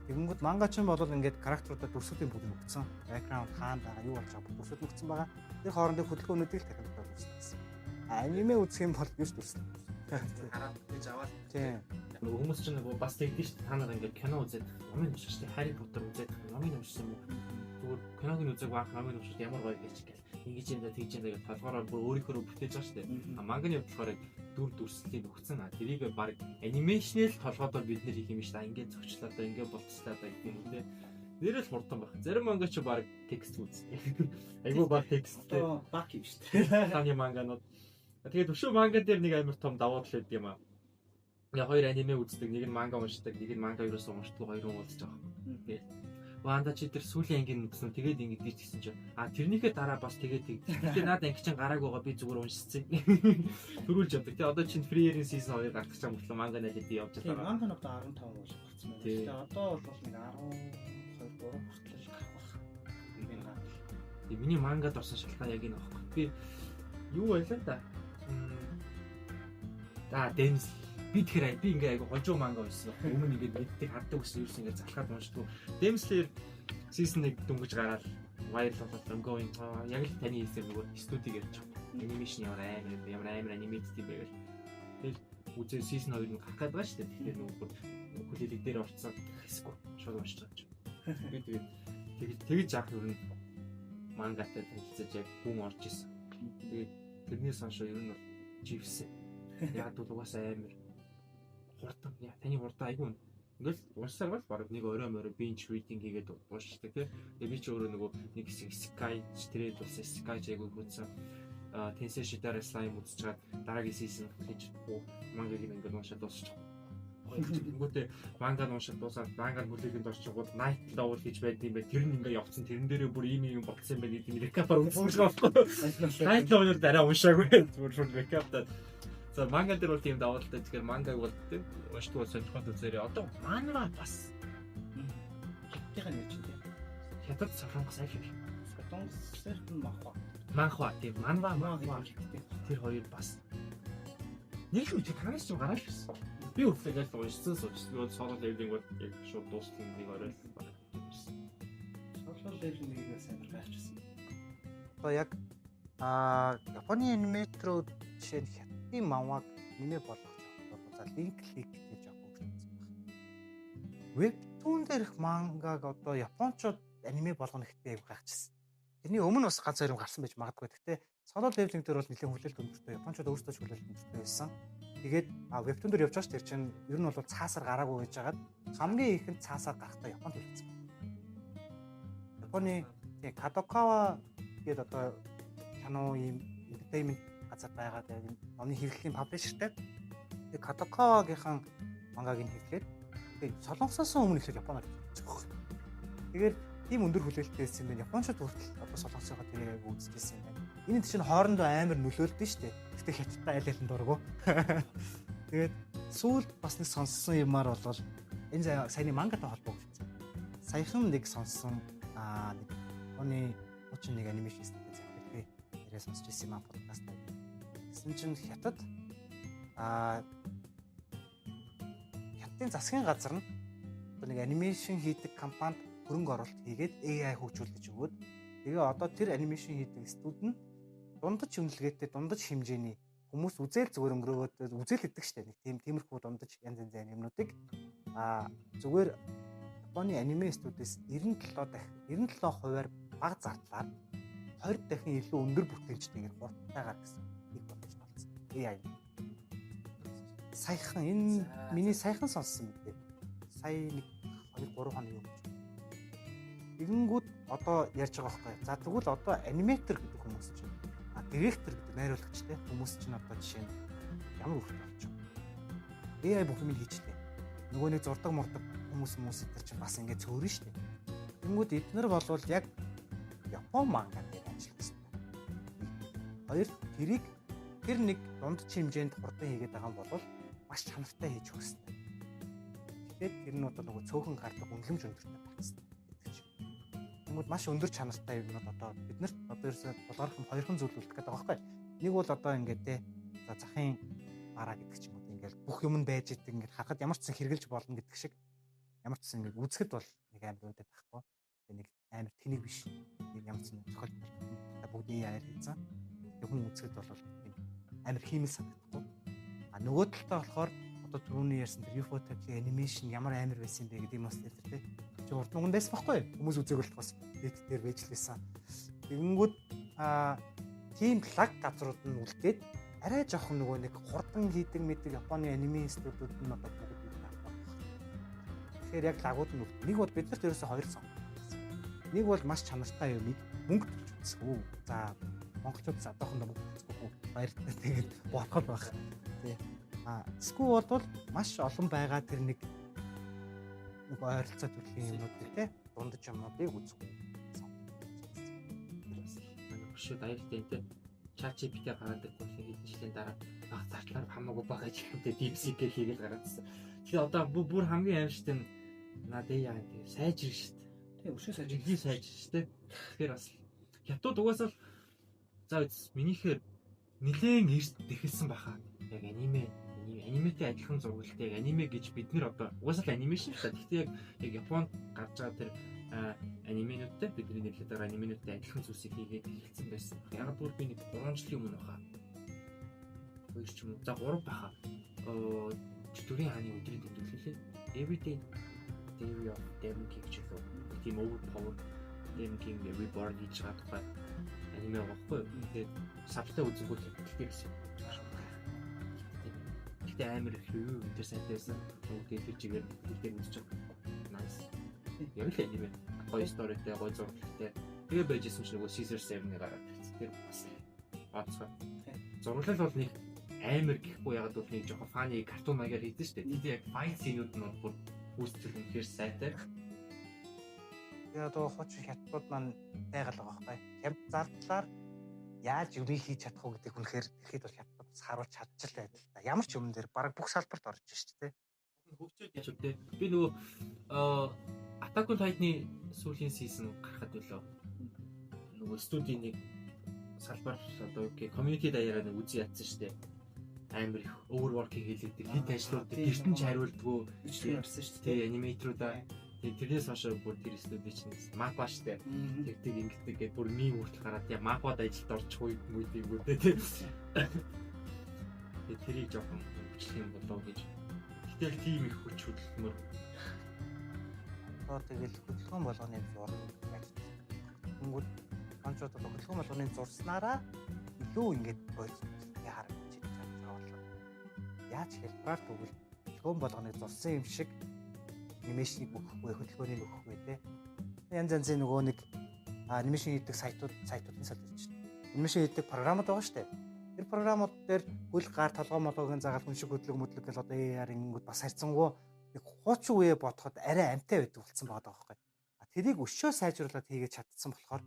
Тэгэнгүүт манга ч юм бол ингээд характеруудад дүрсүүдийн бүгд өгсөн. Background хаана байгаа юу болж байгаа дүрсүүд өгсөн байгаа. Тэр хоорондын хөдөлгөөнүүдийг л тархинд дүрсэн. Аниме үзэх юм бол юус дүрсэн. Хараад гэж аваад. Тийм. Нөгөө хүмүүс ч нэг бас тэгдэж шүү дээ. Та нар ингээд кино үзээд номын уншиж шүү дээ. Harry Potter үзээд номын уншсан юм уу? Зүгээр киног нь үзег баг номын уншиж ямар гоё гэж гэл. Ингэж юм да тэгж юм да гэж толгоороо бүр өөрийнхөө бүтээж байгаа шүү дээ. Манганы болохоор дүр дүрслэлийг өгсөн. Тэрийг баг анимашнэл толгойдоо бид нэр хийх юм шүү дээ. Ингээд зөкчлээ да ингээд болцлаа да гэх юм үү те. Нэрэл хурдан баг. Зарим манга ч баг текст үздэг. Айгуу баг тексттэй. Баг юм шүү дээ. Таны манганууд. Тэгээд өшөө манга дээр нэг амар том давуу тал байдаг юм аа. Хоёр аниме үздэг, нэг нь манга уншдаг, нэг нь манга ерөөсөө уншдаг, хоёр хүн уулзж байгаа. Тэгээд Ванда чи тэр сүүлийн ангийн үзсэн тэгээд ингэж гэсэн чинь тэрнийхээ дараа бас тэгээд тэгээд наад анги чинь гарааг байгаа би зүгээр уншицсан. Төрүүлж явдаг. Тэгээ одоо чинь Free-ийн season 2 гарах гэж байгаа мөртлөө манга нэгэд явж байгаа. Манга нь одоо 15 болж гарсан байна. Тэгээ одоо бол нэг 12 3 хүртэл гарах байх. Энэ гарах. Тэгээ миний мангад орсон шалтгаан яг энэ аахгүй. Би юу байлаа да. Дэнс би тэгэхээр би ингээ айгу хожуу манга байсан. Өмнө ингээд мэддэг хаддаг гэсэн юусэн ингээ залхаад уншдаг. Дэмслэр season 1 дөнгөж гараад viral болоод ongoing яг л таны хэлсэн нөгөө студиг ярьж байгаа. Анимашн ямар амар анимэйд тийм байвал. Тэгэл үзээ season 2 нь гарах гэдэг ба шүү дээ. Тэгэхээр нөгөө хүлээлэг дээр орцсон хэсгүй шууд уншиж байгаа юм. Би тэгэж яах юм мангатай танилцаж яг хүн орж исэн. Тэгээд тэрнээс хойш ер нь бол живсэн. Яг бол угаасаа амар хурдан таны хурдан айгүй ингээл уншсаар бол баг нэг орой binge reading хийгээд уншдаг тий. Тэгээ би ч өөрөө нөгөө нэг хэсэг Sky трейд болсон Sky айгүй хүнсэн Tensei Shitara Slime үзэж чад дараагийн season хийж мангаыг ингээд уншаад дуусчих. Тэнгүүтээ мангаа уншаад дуусаад мангаа бүлэгэнд орчихгоо night level хийж байд юм бай. Тэр нь ингээд явцсан тэрэн дээрээ бүр ийм болцсон юм байна гэдэг recap-аар үзсэн байгаа байхгүй. Night level-ээр дараа уншаагүй. Зүгээр шууд recap-таа. За манга дээр бол тийм даваа талтай. Тэгэхээр мангаг бол тийм уншдаг бол сонирхолтой зэрэг. Одоо манга бас хятадын нэр чинь тийм. Хятад солонгос айлх. Солонгос махва. Манхва тийм манва тэр хоёр бас нэг юм чи танаас ч гараад ирсэн. Би өөртөө уншсан сууж солон левелинг бол яг шууд дууссан нэг орой л байна. Солон левелингээс амар гайхчихсан. Одоо яг Японы аниматорууд жишээ нь хятадын манваг нэмээ болгох гэж за линк клик гэж авах гэсэн байна. Webtoon дээрх мангаг одоо японочууд аниме болгоно гэхдээ аяг гайхчихсан. Тэрний өмнө бас ганц хоёр гарсан байж магадгүй. Гэхдээ соло левелинг дээр бол нэлээд хүлээлт өндөртэй. Японочууд өөрсдөө ч хүлээлт өндөртэй байсан. Тэгээд вебтун дээр явж байгаа ч тэр чинь ер нь бол цаасаар гараагүй байж хагаад хамгийн ихэнд цаасаар гарахтаа Японд үлдсэн байна. Японы Kadokawa гэдэг одоо кино ийм entertainment газар байгаа тийм номны хэрэглэлийн паблишертэй. Тэгээд Kadokawa-гийнхан мангаг нь хэрэглээд тэгээд солонгосоос өмнө ихлээр Японоор хийж байгаа. Тэгээд тийм өндөр хүлээлттэй байсан юм байна. Японочууд хүртэл одоо солонгосынхаа тэрийг үзчихсэн юм байна. Энэ чинь хоорондоо амар нөлөөлдөг шүү дээ. Гэтэ хятадтай айл алын дургу. Тэгээд сүүлд бас нэг сонссон юмар бол энэ саяны мангатай холбоотой. Саяхан нэг сонссон нэг оны 31 анимашн студид захиалгыг нэрээ сонсч ирсэн юм подкаст. Гэсэн чинь хятадын засгийн газар нь нэг анимашн хийдэг компанид хөрөнгө оруулалт хийгээд AI хөгжүүлж өгөөд тэгээ одоо тэр анимашн хийдэг студид нь дундаж үнэлгээтэй дундаж хэмжээний хүмүүс үзэл зүгээр өнгөрөөд үзэл гэдэг штэ нэг тиймэрхүү дундаж янз янзын юмнуудыг зүгээр Японы аниме студиэс 97%-аар бага зардлаар 20 дахин илүү өндөр бүтээлчтэйгээр хурдтайгаар гэсэн нэг болж болсон. AI. Саяхан энэ миний саяхан сонссон мэт. Сая нэг 2-3 хоног юм. Тэгэнгүүт одоо ярьж байгаа байхгүй. За тэгвэл одоо аниматор гэдэг хүмүүс чинь директор гэдэг найруулагчтай хүмүүс чинь одоо жишээ нь ямар үргэлж болж байна. AI бүх юм хийчихлээ. Нөгөө нэг зурдаг мурдаг хүмүүс тэр чинь бас ингэ цөөрөн шүү дээ. Тэнгүүд эднэр болвол яг Япон манга дээр ажиллах хэрэгтэй. Хоёр тэрийг тэр нэг дунд хэмжээнд хурдан хийгээд байгаа юм бол маш чанартай хийж өгөх хэрэгтэй. Тэгэхээр тэр нь одоо нөгөө цөөхөн гардаг үнэлэмж өндөртэй байх хэрэгтэй. Тэнгүүд маш өндөр чанартай юмнууд одоо биднэрт одоо ерөөсөө булгархан хоёрхан зүйлүүлэх гэдэг байгаа байхгүй. Нэг бол одоо ингээд те за захын бараа гэдэг ч юм уу ингээд бүх юм нь байж идэг ингээд харахад ямар ч сан хэрглэж болно гэдэг шиг ямар ч сан ингээд үзэхэд бол нэг амар өөдөд байхгүй. Тэгээ нэг амар тэнийг биш. Нэг ямар ч сан зохиол бүгдийн яар хийсэн. Тэг хүн үзэхэд бол амар хиймэл санагдахгүй. Нөгөө талдаа болохоор одоо түрүүний ярьсан тэр UFO type анимашн ямар амар байсан бэ гэдэг юм бас тэр те чи урд нүгэн байсан байхгүй хүмүүс үзег бол бас дэд дээр байж л байсан. Тэгэнгүүт тийм лаг газрууд нь үлдээд арай жоохон нөгөө нэг хурдан хийдэг мэдэг Японы аниме студиуд нь одоо бүгд байгаа. Тэгэхээр яг лагууд нь нэг бол бид нарт ерөөсөй хоёр сон. Нэг бол маш чанартай юмыг мөнгө төлж үзсэн. За монголчууд одоохондоо мөнгө төлөхгүй баяртай тэгээд бодхол байх. Тий. Эсвэл бол маш олон байгаа тэр нэг ойролцоо төрлийн юмнууд тий дундаж юмнуудыг үзэх. Манай хөшөө даяртай энэ ChatGPT гаргадаг бол нэг жилийн дараа баг зардлаар хамаагүй бага ажиглалтай DeepSeek хийгээл гаргаадсан. Тэгэхээр одоо бүр хамгийн аимшигт нь надад яа гэдэг сайжир шүү дээ. Тийм өшөө сайжир шүү дээ. Тэгэхээр бас хятад угаасаа за минийхээр нэлээд эрт дэхэлсэн баха. Яг аниметэй адилхан зургуултай аниме гэж бид нэр одоо угаасаа анимашн шүү дээ. Гэхдээ яг Японд гарч байгаа тэр анименуудтай бидний нэрлэдэг анименуудтай адилхан зүйлсийг хийгээд хэлсэн байсан. Яг бүр би нэг 3 жилийн өмнө баха. Хоёр ч юм уу. За 3 баха. Чөтгөрийн хааны өдрийн тэмдэглэлээ. Everyday Theory of Demon King ч гэх юм. Тийм overpower Demon King Reborn хийж байгаа тухай аниме баггүй. Тэгээд сабтай үзэнгүүт хэлдэг гэсэн. Гэтэ амар их юу энэ сайтай байсан. Тэгээд тэр чигээр хэлдэг үзэж байгаа. Nice. Яг л аниме. Гоё сторитэй, гоё зурагтай. Тэгээ байжсэн ч нөгөө Caesar 7-ыг гараад ирсэн. Тэр бас бацгаа. Зураглал бол нэг амар гэхгүй ягаад бол нэг жоохон фаны картун маягаар хийдэж штэ. Тэгээд яг fight scene-үүд нь бүр үүсгэл үнэхээр сайтай. Тэгээд одоо хуучин хятадууд маань тайгал байгаа байхгүй. Хямд зардлаар яаж юрийг хийж чадах уу гэдэг үнэхээр ихэд бол хятадууд харуулж чадчихлаа байдаг. Ямар ч юм дээр баг бүх салбарт орж шүү дээ. Хөгжөөд яж үдээ. Би нөгөө Attack on Titan-ы сүүлийн сизон гарахад болоо. Нөгөө студийн нэг салбар одоо community даяараа нэг үзий ядсан шүү дээ. Амар их overworking хийлэгдэг, хит ажлууд гэртэн ч хариулдаггүй гэж ярьсан шүү дээ. Аниматоруудаа тэрнээс хойш бүр тэр студи чинь мапа штэ. Тэгдэг ингэдэг гээд бүр мим хүртэл гараад яа мапад ажилд орчих үед мүүдийгүүдээ тий. Тэрийг жоохон хүчлэх юм болоо гэж. Гэтэл тийм их хүч хөдөлмөр. Одоо тэгэл хөдөлгөөн болгоны зураг ажилласан. Тэнгүүд онцод одоо хөдөлгөөн болгоны зурснараа илүү ингэж бойцолтыг харагдаж байгаа. Яаж хэлбэраар тэгвэл хөдөлгөөн болгоны зурсан юм шиг анимашныг өгөхгүй, хөдөлгөөнийг өгөхгүй те. Янз янзын нөгөө нэг анимашн хийдэг сайтуудын салж байна. Анимашн хийдэг програмууд байгаа шүү дээ. Тэр програмууд дээр хөл гар толгой молгогийн загаал хүн шиг хөдлөг гэл одоо AR ингэнгүүд бас харьцангуй нэг хуучин үе бодоход арай амтай байдаг болсон байгаа байхгүй. Тэрийг өшөө сайжруулад хийгээд чадсан болохоор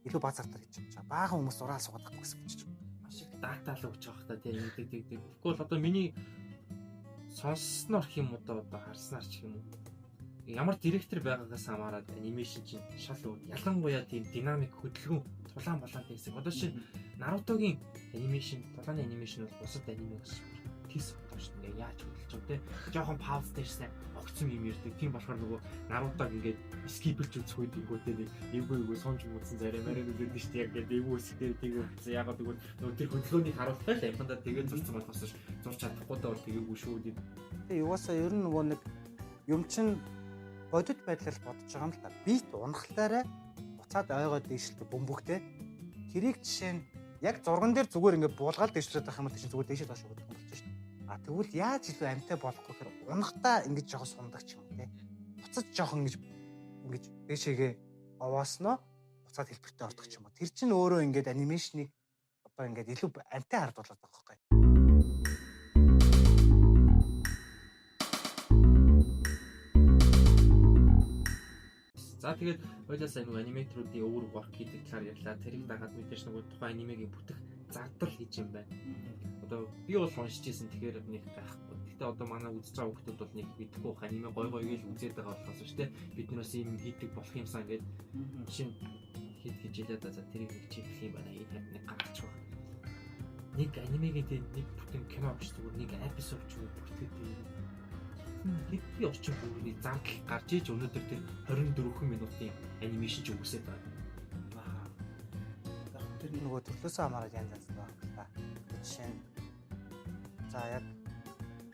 илүү баз зартаар хийж чадчих. Баахан хүмүүс зураа суугадахгүй гэсэн гэж. Маш их дата л өгч байгаа та тийм ингэдэг. Тэгвэл одоо миний сонссноор их юм одоо харснаар ч юм уу. Ямар директор байгаагаас хамаарат анимашн чинь шал өөр. Ялангуяа тийм динамик хөдөлгөөн тулаан болоонтэй хэсэг. Одоо чинь Naruto-гийн анимашн, тулааны анимашн бол бусад анимашн тийс болооч ингээ яаж хөдөлж байгаа те. Жохон пауз дээрсэн огцсон юм ярьдаг. Тийм болохоор нөгөө Naruto-г ингээд скипэлж үзэх үед ингүүтэй нэг эвгүй сонж муудсан зарим арай үлдэн шүү дээ. Ингээд эвгүй үсгээр тийм үзсэн. Ягаад гэвэл нөгөө тэр хөдөлгөөнийг харуултаа л ампанда тэгээд зурсан болохоос зурч чадахгүй даа бол тэгээгүй шүү дээ. Тэгээ юусаа ер нь нөгөө нэг юм чин бодит байдлаар бодож байгаа юм л та. Бит унахлаараа буцаад ойгоо дээшлдэг бөмбөгтэй. Тэрийг жишээ нь яг зурган дээр зүгээр ингээд буулгаад дээшлээд байх юм бол чинь зүгээр дээшээ доош өгдөг юм болж шүү дээ. Тэгвэл яаж илүү амтай болохгүй гэхээр унахтаа ингэж жоохон сундаг ч юм те. Буцаж жоохон ингэж дээшээгээ овоосноо буцаад хэлбэртэй ордог ч юм уу. Тэр чинь өөрөө ингээд анимашныг одоо ингээд илүү амтай хардуулдаг байхгүй. За тэгээд ойлаасаа нөгөө аниматоруудын өөр work хийдэг талаар ярьлаа. Тэрийг дагаад мэдээж нөгөө тухайн анимегийн бүтэх зардал хийж юм байна. Одоо би бол уншиж ирсэн тэгэхээр нэг гайхгүй. Гэтэ одоо манай үзэж байгаа хүмүүс бол нэг бидэхгүй аниме гой гээл үзээд байгаа болохоос шүү дээ. Бид нараас юм хийдэг болох юмсан гэдэг шин хэд гэж хэлээд за тэрийг нэг чиглэх юм байна. Энэ нэг гаргач байгаа. Нэг анимегийн тийм нэг бүтэн кино биш зүгээр нэг эпизод ч бүртгэдэг юм. Хэдий орчин бүрний зардал гарч иж өнөөдөр тэр 24 минутын анимашн ч үгүйсэд байна. Тэр нөгөө төрлөөсөө хамаараад янз янз байна. Жишээ нь за яг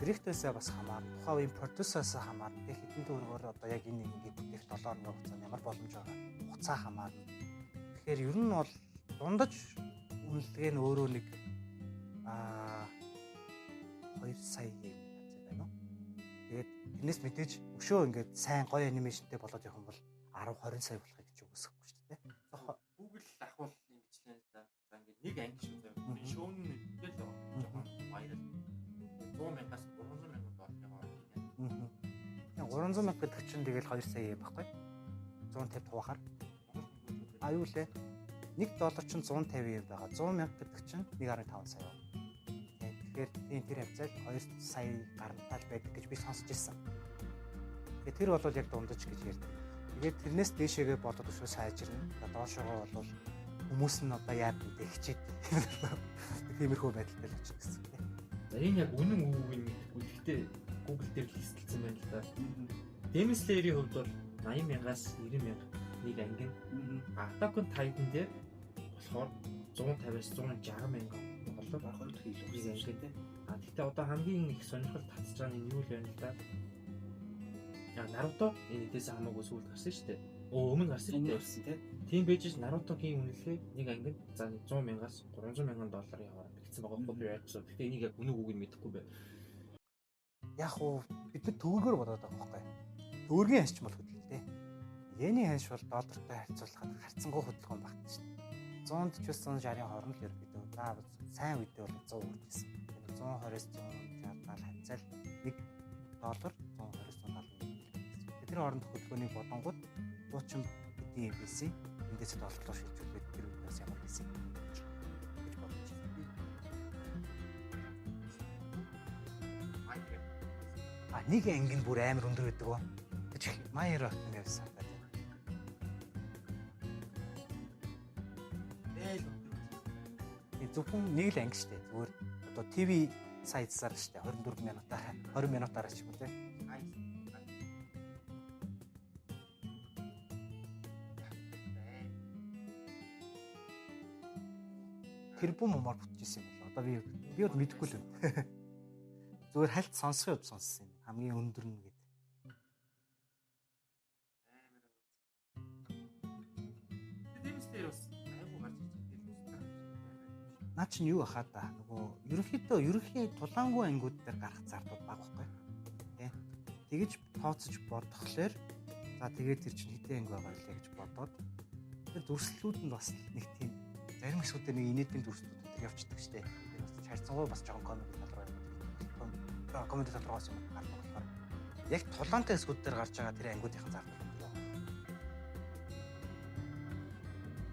директорсаа бас хамаарна. Тухайн үеийн продюсероос хамаарна. Тэг хэдэн төгрөгөөр одоо яг энэ ингээд бүтээх 7 оны хугацаанд ямар боломж байгаа хугацаа хамаарна. Тэгэхээр ер нь бол дундаж үнэлгээ нь өөрөө нэг 2 сая юм байна уу? Тэгээд тэрнээс мэдээж өшөө ингээд сайн гоё анимашнтэй болоод явах юм бол 10-20 сая болохыг ч үгүйсэхгүй шүү дээ. Google ахвал ингэжлээ за ингээд нэг анги шүү дээ. Шоуны мэдээлэл жоохон баярал. 100,000-аас 300,000 болох юм байна. 300,000 гэдэг чинь тэгэл 2 сая юм баггүй. 150 хуваахаар. А юу лээ? $1 чинь 150 юм байгаа. 100 мянга гэдэг чинь 1.5 сая. Тэгэхээр тэр хавцал 2 сая гарантал байдаг гэж би сонсч ирсэн. Тэгэхээр тэр бол яг дундаж гэж ярьдаг. Тэгээд тэрнээс дээшээгээ бодоод өшөө сайжирна. Доошоогоо бол хүмүүс нь одоо яа гэдэг хичээд тиймэрхүү байдалтай л очиж гэсэн тийм. За энэ яг үнэн үгүй мэдгүй. Гэхдээ Google дээр листэлсэн байна л да. Demon Slayer-ийн хувьд бол 80 мянгаас 90 мянга нэг анги. Attack on Titan дээр болохоор 150-аас 160 мянган доллар барах хийлээ шүү дээ. А гэхдээ одоо хамгийн их сонирхол татж байгаа нь юу л байна л да. Наруто энэ дэс хамаагүй сүүлд гарсан шүү дээ. Өмнө гарсан шүү дээ. Тийм байж Нарутогийн үнэлгээ нэг ангид за 100 мянгаас 300 мянган долларын яваар бигдсэн байгаа copyright. Гэхдээ энийг яг үнэг үгийг мэдэхгүй бай. Яг уу бид нар төгөөгөр бодоод байгаа байхгүй. Төгөөргийн ханьч бол хөдөлтэй. Йений ханьч бол доллартай харьцуулахад харьцангуй хөдөлгөөн багт шүү дээ. 140-с 160-ын хооронд л ерөөдөө. За сайн үедээ бол 100 үрдсэн. 120-с 160 хавцал $1 120-с 170. Тэр хооронд хөдөлгөөнийг бодонгууд дуучин бидний ABC эндээс доллараар шилжүүлээд тэр үедээс ямар байсан гэж бодож байна. Нэг анги бүр амар өндөр байдаг гоо. Гэж Майер ingээс санагдаад байна. Зөвхөн нэг л анги штэ. Зүгээр одоо ТV сайзсаар штэ 24 минутаар 20 минутаар ч юм уу те. Тэрбум умаар бүтчихсэн юм байна. Одоо би бол мэдэхгүй л байна. Зүгээр хальт сонсох юм сонссон юм. Хамгийн өндөр нь гэдэг. Дэмсдэр бас айгуу гарч ирсэн. Наа чинь юу ахаа та нөгөө ерөнхий тулаангүй ангиуд дээр гарах зардууд бага байхгүй. Тэ. Тэгэж тооцож бодохлоор за тэгээд тэр чинь хэдэн анги байгаа лээ гэж бодоод тэр дүрслэлүүд нь бас нэг тийм зарим хэсгүүдээр нэг инээдийн дүрслүүд тэр явчихдаг штеп. Тэр бас харьцангуй бас жоохон комеди талраа юм. Комеди талраас юм гардаг болохоор яг тулаантай хэсгүүд дээр гарч байгаа тэр ангиудын зардал юм даа.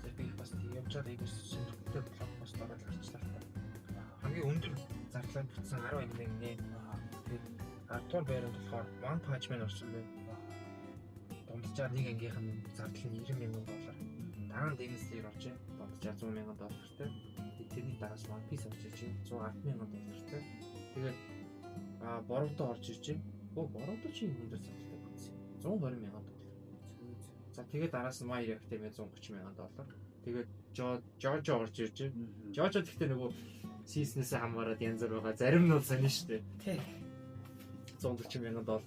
Тэр би бас тийм явж байгаа нэг сонирхолтой блокбаст ороод гарчлаа та. Хамгийн өндөр зардлаа бүтсэн 11 нэг. Тэгээд 10 дугаар байранд болохоор One Punch Man орсон байна. Дунджаар нэг ангийнх нь зардал нь $90 мянган. Дараа нь Demon Slayer орж дунджаар $100 мянган. Тэрний дараас One Piece орж иж $110 мянган. Тэгээд Боруто орж иж Боруто чи өндөр зардалтай бүтсэн. $120 мянган. За тэгээд дараас нь My Hero Academia $130 мянган. Тэгээд Jojo орж ирж Jojo гэхдээ нөгөө season-ээс хамаараад янз бүр байгаа. Зарим нь бол сонин шүү дээ. Тий. $140 мянган.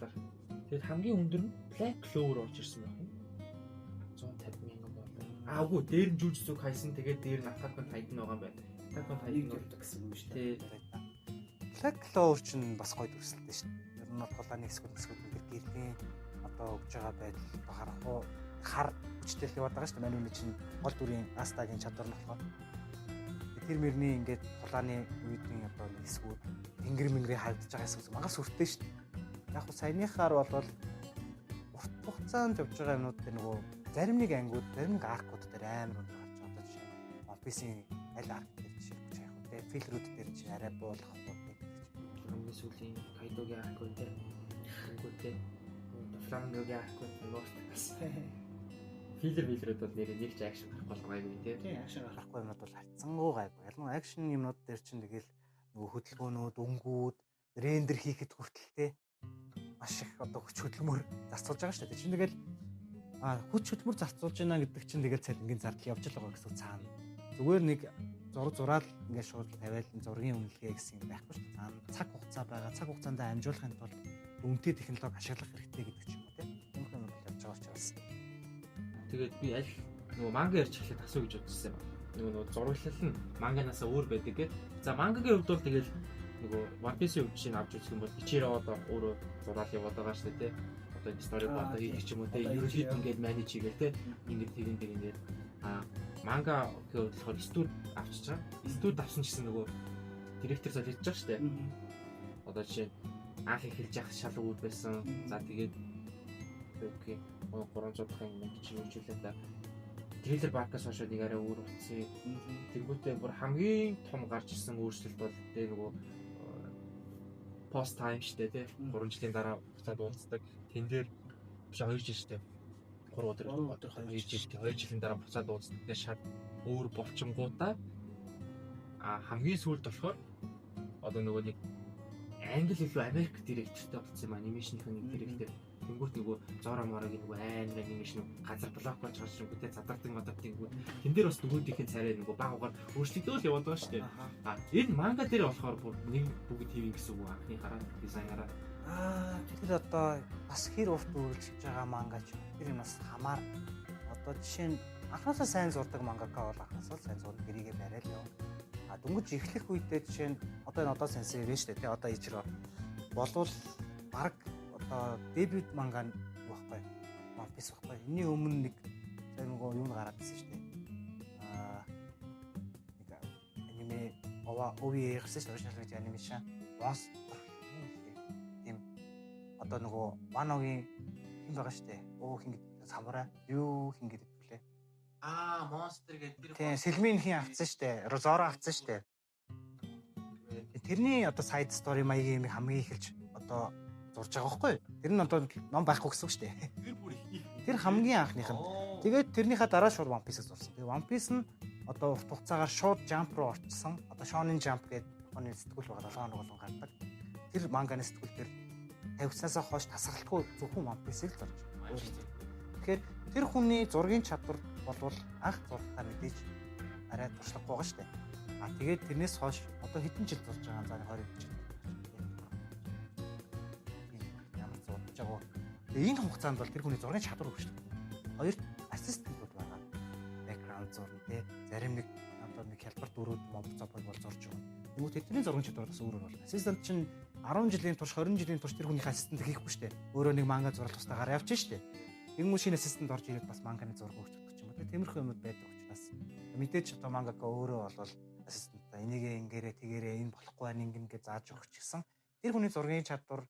Тэгээд хамгийн өндөр нь Black Clover орж ирсэн байна. $150 мянган. Үгүй дээр нь Jujutsu Kaisen тэгээд дээр нь Attack on Titan байгаа юм байна. Attack on Titan гэдэг гэсэн юм шүү дээ. Black Clover ч бас гоё дүрсэлтэй шүү дээ. Ер нь бол тулааны хэсгүүд нэг гэрлийн одоо өгж байгаа байдал харахгүй хар хүчтэй л яваад байгаа шүү дээ. Манай үний чинь гол дүрийн Астагийн чадвар нь болохоор тэр мөрний ингээд тулааны үеийн одоо нэг хэсгүүд тэнгэр мэнгэрийн хавдж байгаа хэсгүүд магас өртөө шүү дээ. Яг хөө саяныхаар бол урт хугацаанд явж байгаа юмнууд дээр нөгөө зарим нэг ангиуд, зарим нэг аркууд дээр амар өндөр гарч байгаа. Одоо жишээ нь One Piece-ийн аль арк дээр жишээлбэл яг хөө тэ филрүүд дээр чи арай буулгах уу гэдэг. Хамгийн сүүлийн Kaido-гийн арк үнтэй. Үгүйтэй. Flamingo-гийн арк үнтэй. Филрүүд бол нэр нэг ч акшн гарахгүй байгаагүй тий. Тий, акшн гарахгүй юмнууд бол хайцсангуу гайгүй. Ялангуяа акшн юмнууд дээр чинь тэгэл нөгөө хөдөлгөөнүүд, өнгүүд, рендер хийхэд хүртэл те маш их одоо хүч хөдөлмөр зарцуулж байгаа шүү дээ. Чинь тэгэл хүч хөдөлмөр зарцуулж байна гэдэг чинь тэгэл цалингийн зардал явж л байгаа гэсэн цаана. Зүгээр нэг зураал ингээд шууд тавиал зургийн үнэлгээ гэсэн юм байхгүй шүү дээ. Цаана цаг хугацаа байгаа. Цаг хугацаанд амжуулахын тулд үнэтэй технологи ашиглах хэрэгтэй гэдэг ч юм уу те. Юм юм бол явж байгаа учраас. Тэгээд би аль нөгөө манга ярьж эхлэхэд асуу гэж бодсон юм. Нөгөө зураглал нь манганаасаа өөр байдаг гэд. За мангагийн хувьд бол тэгэл нөгөө One Piece-ийн хувьд чинь авч үзэх юм бол Ichiro одоо өөрөө зураал яваад байгаа шүү дээ. Одоо story бодоо хийх юм уу те. Ерөнхийд ингээд manage хийгээл те. Ингээд тэгээд манга гэвэл болохоор студ авчиж байгаа. Студ авсан гэсэн нөгөө директор солиулж байгаа шүү дээ. Одоо жишээ анх эхэлж явах шал үүд байсан. За тэгээд окей. 300 дахин мөнгө чинь үржүүлээд трейлер паркаас хойш нэг арай өөр утсан. Тэнгүүтээ бүр хамгийн том гарч ирсэн өөрчлөлт бол тэ нөгөө пост тайм штэ тий 3 жилийн дараа буцаад уулздаг. Тэн дээр биш 2 жил штэ 3 өдөр 2 жилийн дараа буцаад уулздаг. Тэгээ шат өөр болчингуудаа хамгийн сүүлд болохоор одоо нөгөө нэг англи илүү Америк директортэй болсон юм анимашныхын нэг директор. Тэнгүүт нөгөө Зора Морагийн нөгөө амар анимашн газар блок болж гарч ирсэн гэдэг задардаг мадатынгүүд. Тэн дээр бас нөгөөдийнхээ царай нөгөө баг угаар өөрчлөгдөөл яваад байгаа шүү дээ. Энэ манга дээр болохоор бүр нэг бүгд хийвэн гэсэн үг анхны хараа дизайнераа. Тэгэхээр одоо бас хэр урт үргэлжлэж байгаа мангач тэр юм бас хамаар одоо жишээ нь анхнаасаа сайн зурдаг мангака бол анхнаасаа сайн зурдаг гэрийгээ барайл яв. Дөнгөж эхлэх үедээ жишээ нь одоо энэ одоо сенсей вэ шүү дээ тий одоо ижроо болвол баг одоо дебют манга байхгүй One Piece байхгүй энэний өмнө нэг сайн нөгөө юу гараад ирсэн шүү дээ нэг аниме OVA гэсэн шүү original video animation Monster тийм одоо нөгөө Wano-гийн хин байгаа шүү дээ хин гэдэг самурай юу хин гэдэг вүлээ Monster гэдэг тийм сэлмийн хин авцсан шүү дээ Zoro авцсан шүү дээ тэрний одоо side story маягийн юм хамгийн ихэлж одоо зурж байгаа байхгүй тэр нь одоо ном байхгүй гэсэн үг шүү дээ тэр хамгийн анхных нь тэгээд тэрнийхээ дараа шууд One Piece-ийг зурсан. Тэгээд One Piece нь одоо урт хугацаагаар шууд Jump руу орчихсон. Одоо Shonen Jump гэдэг оны сэтгүүл байгаа 7 хоног болгон гардаг. Тэр манганы сэтгүүл дээр тавьцаасаа хойш тасгалтгүй зөвхөн One Piece-ийг л зорж байгаа. Тэгэхээр тэр хүний зургийн чадвар болвол анх зургатаа мэдээж арай туршлахгүй байгаа шүү дээ. Тэгээд тэрнээс хойш одоо хэдэн жил зурж байгаа заа 20 жил. Ямар зурж байгаа. Тэгээд энэ хугацаанд бол тэр хүний зургийн чадвар өгч. Хоёр ассистентууд байгаа. Background зурна тий. Зарим нэг одоо нэг хялбар дөрүүд мовцоог бол зорж байгаа. Тэгвэл тэдний зургийн чадвар бас өөр өөр. Ассистент чинь 10 жилийн турш 20 жилийн турш тэр хүнийх ассистент хийхгүй шүү дээ. Өөрөө нэг манга зурлах тустаагаар явж шүү дээ. Тэгмүү шинэ ассистент орж ирээд бас манганы зураг өгч өгч юм уу. Тиймэрхүү юмуд байдаг учраас мэдээж одоо мангака өөрөө бол ассистентаа энийг ингээрээ тэгээрээ энэ болохгүй байх ингэ зааж өгч гисэн. Тэр хүний зургийн чадвар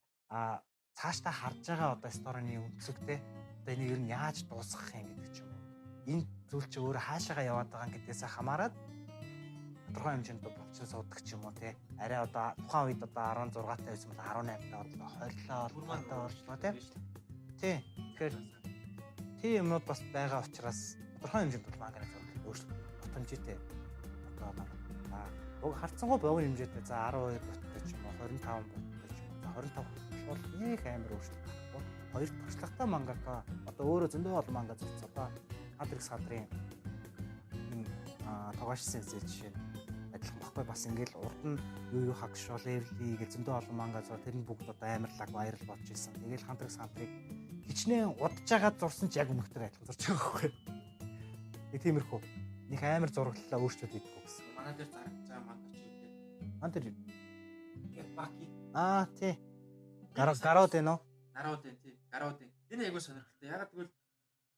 цаашдаа харж байгаа одоо стороны өнцөгтэй одоо энийг ер нь яаж дуусгах юм гэдэг ч юм уу. Энэ зүйл чи өөрөө хаашаага яваад байгаа гэдгээс хамаарат тодорхой хэмжээнд болчихсон суудаг ч юм уу те. Арай одоо тухайн үед одоо 16 таа байсан бол 18 таа боллоо, 20 таа боллоо те. Тий. Тэгэхээр тийм юмнууд бас байгаа учраас тодорхой хэмжээнд бол манганы зураг өөрчлөлт боломжтой. Одоо харцсангуй богино хэмжээтэй за 12 боттой ч юм уу 25 боттой ч юм уу 25 бол их амар өөрчлөлт гарахгүй. Хоёр туршлагатай мангака одоо өөрөө зөндөө бол манга зурцсан. Одоо Hunter x Hunter-ийн энэ тогоош сенсей жишээ адилхан баггүй бас ингээл урд нь юу хагшуул эвли гэж зөндөө олон манга зур тэр нь бүгд одоо амар лаг вайрал болж ирсэн. Тэгээл Hunter x Hunter-ыг хичнээн удаж агаад зурсан ч яг өмнөхтэй адилхан зурж байгаа байхгүй. Нэг тиймэрхүү нэг амар зураглалаа өөрчлөлт хийдэг гэсэн. Манай дээр зарагдсан манга ч үү. Hunter Баки. Тий. Гарууд ээ нөө. Гарууд ээ тий. Гарууд ээ. Энэ айгуу сонирхолтой. Ягаад гэвэл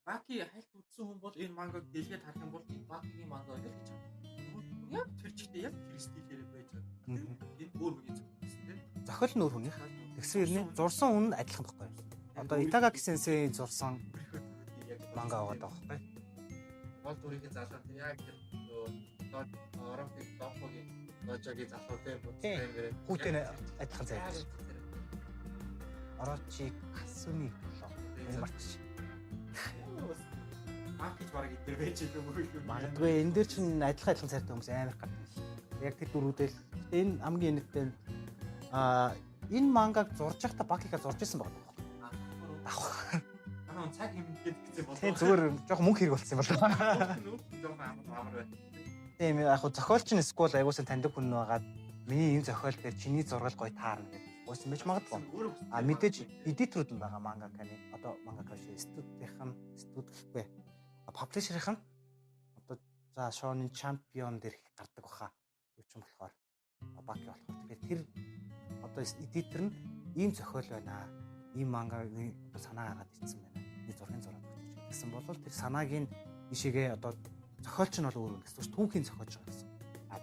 Баки хальт үзсэн хүн бол энэ мангаг дэлгээд харах юм бол энэ Бакигийн манга гэж хэлж байгаа. Яг тэр чигтээ яг тэр стилээр байж байгаа. Энэ өөр үгийн зөвхөн тий. Зохиол нь өөр хүнийх. Тэгсэн хэрнээ зурсан хүн адилхан байхгүй. Одоо Итагаки сенсей зурсан манга байгаа байхгүй. Гол дүрийн залуу тий яг тэр Оромпик Топогийн Ножогийн залуу тий буцаа хүүтэй адилхан зайд. Орочи Касуми болоо. Марч. Бакич бараг идэр байж илүү мөрөглөө. Магадгүй энэ дээр чинь адилхан цартай хүмүүс амар гадна. Яг тэр дөрүүдэл энэ хамгийн нэттэй энэ мангаг зурж байхдаа Бакика зурж исэн байна. Манай цаг хэмнэхэд гэсэн болоо. Тийм зүгээр жоох мөнгө хэрэг болсон юм болоо. Жоох амар байна. Тийм яг хөө зохиолч нь скул аягуулсан таньдаг хүн байгаад миний энэ зохиол дээр чиний зургал гоё таарна гэдэг. Уусан байж магадгүй. Мэдээж эдиторуд нь байгаа мангаканы одоо мангакаш студ гэхгүй. Паблишерийнх нь одоо за Shonen Champion дээр гардаг баха. Юу ч юм болохоор Баки болохоор. Тэгэхээр тэр одоо эдитор нь ийм зохиол байна. Ийм мангаг одоо санаа гаргаад ирсэн байна. Энэ зургийн зураг өгч гэсэн бол тэр санааг нь ишигээ одоо зохиолч нь бол өөр юм гэсэн. Түүхийн зохиолч байгаа гэсэн.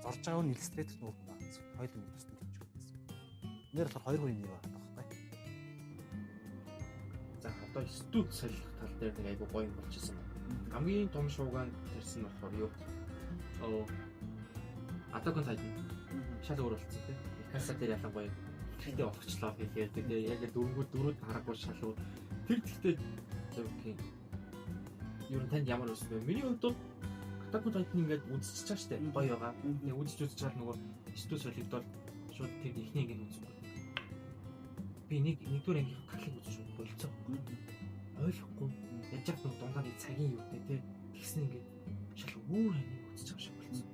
Зурж байгаа нь иллюстратор нь өөр юм байна гэсэн. Хоёул нь тусдаа гэж байна гэсэн. Нэр болохоор хоёр хүний нэр байгаа байхгүй. За одоо студ солих тал дээр нэг айгу гоё юм болчихсон. Хамгийн том шуугаан тарьсан нь болохоор юу? Attack on Titan. Шал өөр болцсон тийм. Mikasa дээр ялангуяа гэхдээ огчлоо гэхээр тэгээ яг дөрөв харахгүй шал өөр. Тэр гэхдээ зөвхөн юу танд ямар үс бэ? Миний хувьд бол Attack on Titan ингээд үзчихэж байгаа штэ. Гоё байгаа. Тэгээ үзэж чад нөгөө студ солигдол шууд тэр ихний ингээд үзсэн. Би нэгдүгээр анги калиг үзэж болцоо. Ойлгохгүй. Яаж яг дундаа нэг цагийн юутэй тий. Тэгсэн ингээд шал өөр анги үзэж байгаа шиг болцсон.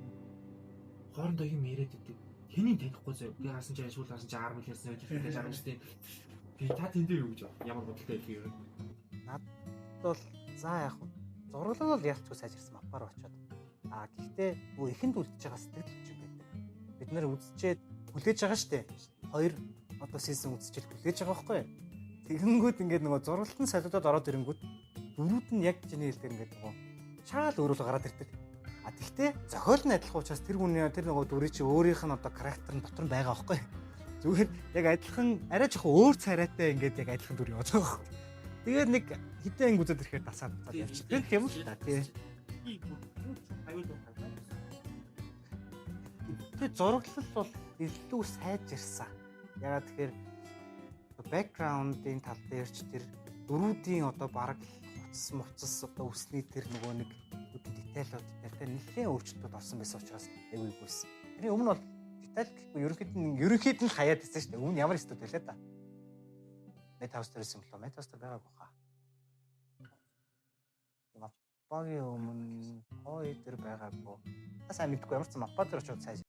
Хоорондоо юм яриад идэв. Хэнийг танихгүй зөө. Би хаасан чи шүүл хаасан чи 10 мил ярьсан гэж байгаа штэ. Би та тэн дээр юу гэж байна? Ямар бодолтой байх юм? Над бол за яг зураглал бол ялцгүй сайжирсан мапаар очоод. Гэхдээ нөгөө ихэнд үлдчихэж байгаа сэтгэл хөдлөж байдаг. Бид нэр үзчихэд хүлээж байгаа штэ. 2 одоо сизон үзчихэл хүлээж байгаа байхгүй. Тэгэнгүүт ингээд нөгөө зураглалтын солиодод ороод ирэнгүүт дөрүүд нь яг чиний хэлдэг ингээд нөгөө шаал өөрөөлө гараад ирдэг. Тэгтээ зохиол нь адилхан учраас тэр хүний тэр нөгөө дүрийн чи өөрийнх нь одоо характер нь дотор нь байгаа байхгүй. Зүгээр яг адилхан арай жоохон өөр царайтай ингээд яг адилхан дүр яваад байгаа байхгүй. Тэгээд нэг хитэн анги үзээд ирэхээр дасаад явчихдаг юм л та тий. Тэгээд зураглал бол илүү сайжирсан. Ягаад тэгэхээр бэкграундын тал дээр ч тэр дөрүүдийн одоо бараг хуцас одоо үсний тэр нөгөө нэг детайлууд дээр нэлээд өөрчлөлтүүд орсон байсан учраас эвгүй гүйсэн. Тэрний өмнө бол детайл гэхгүй ерөнхийд нь хаяад ирсэн шүү дээ. Өмнө ямар студ байлаа да. Metaverse юм болоо. Metaverse байгаагүй хаа. Маппагийн өмнө хой дээр байгаагүй. Сайн мэдгүй ямар ч маппа дээр очоод сайж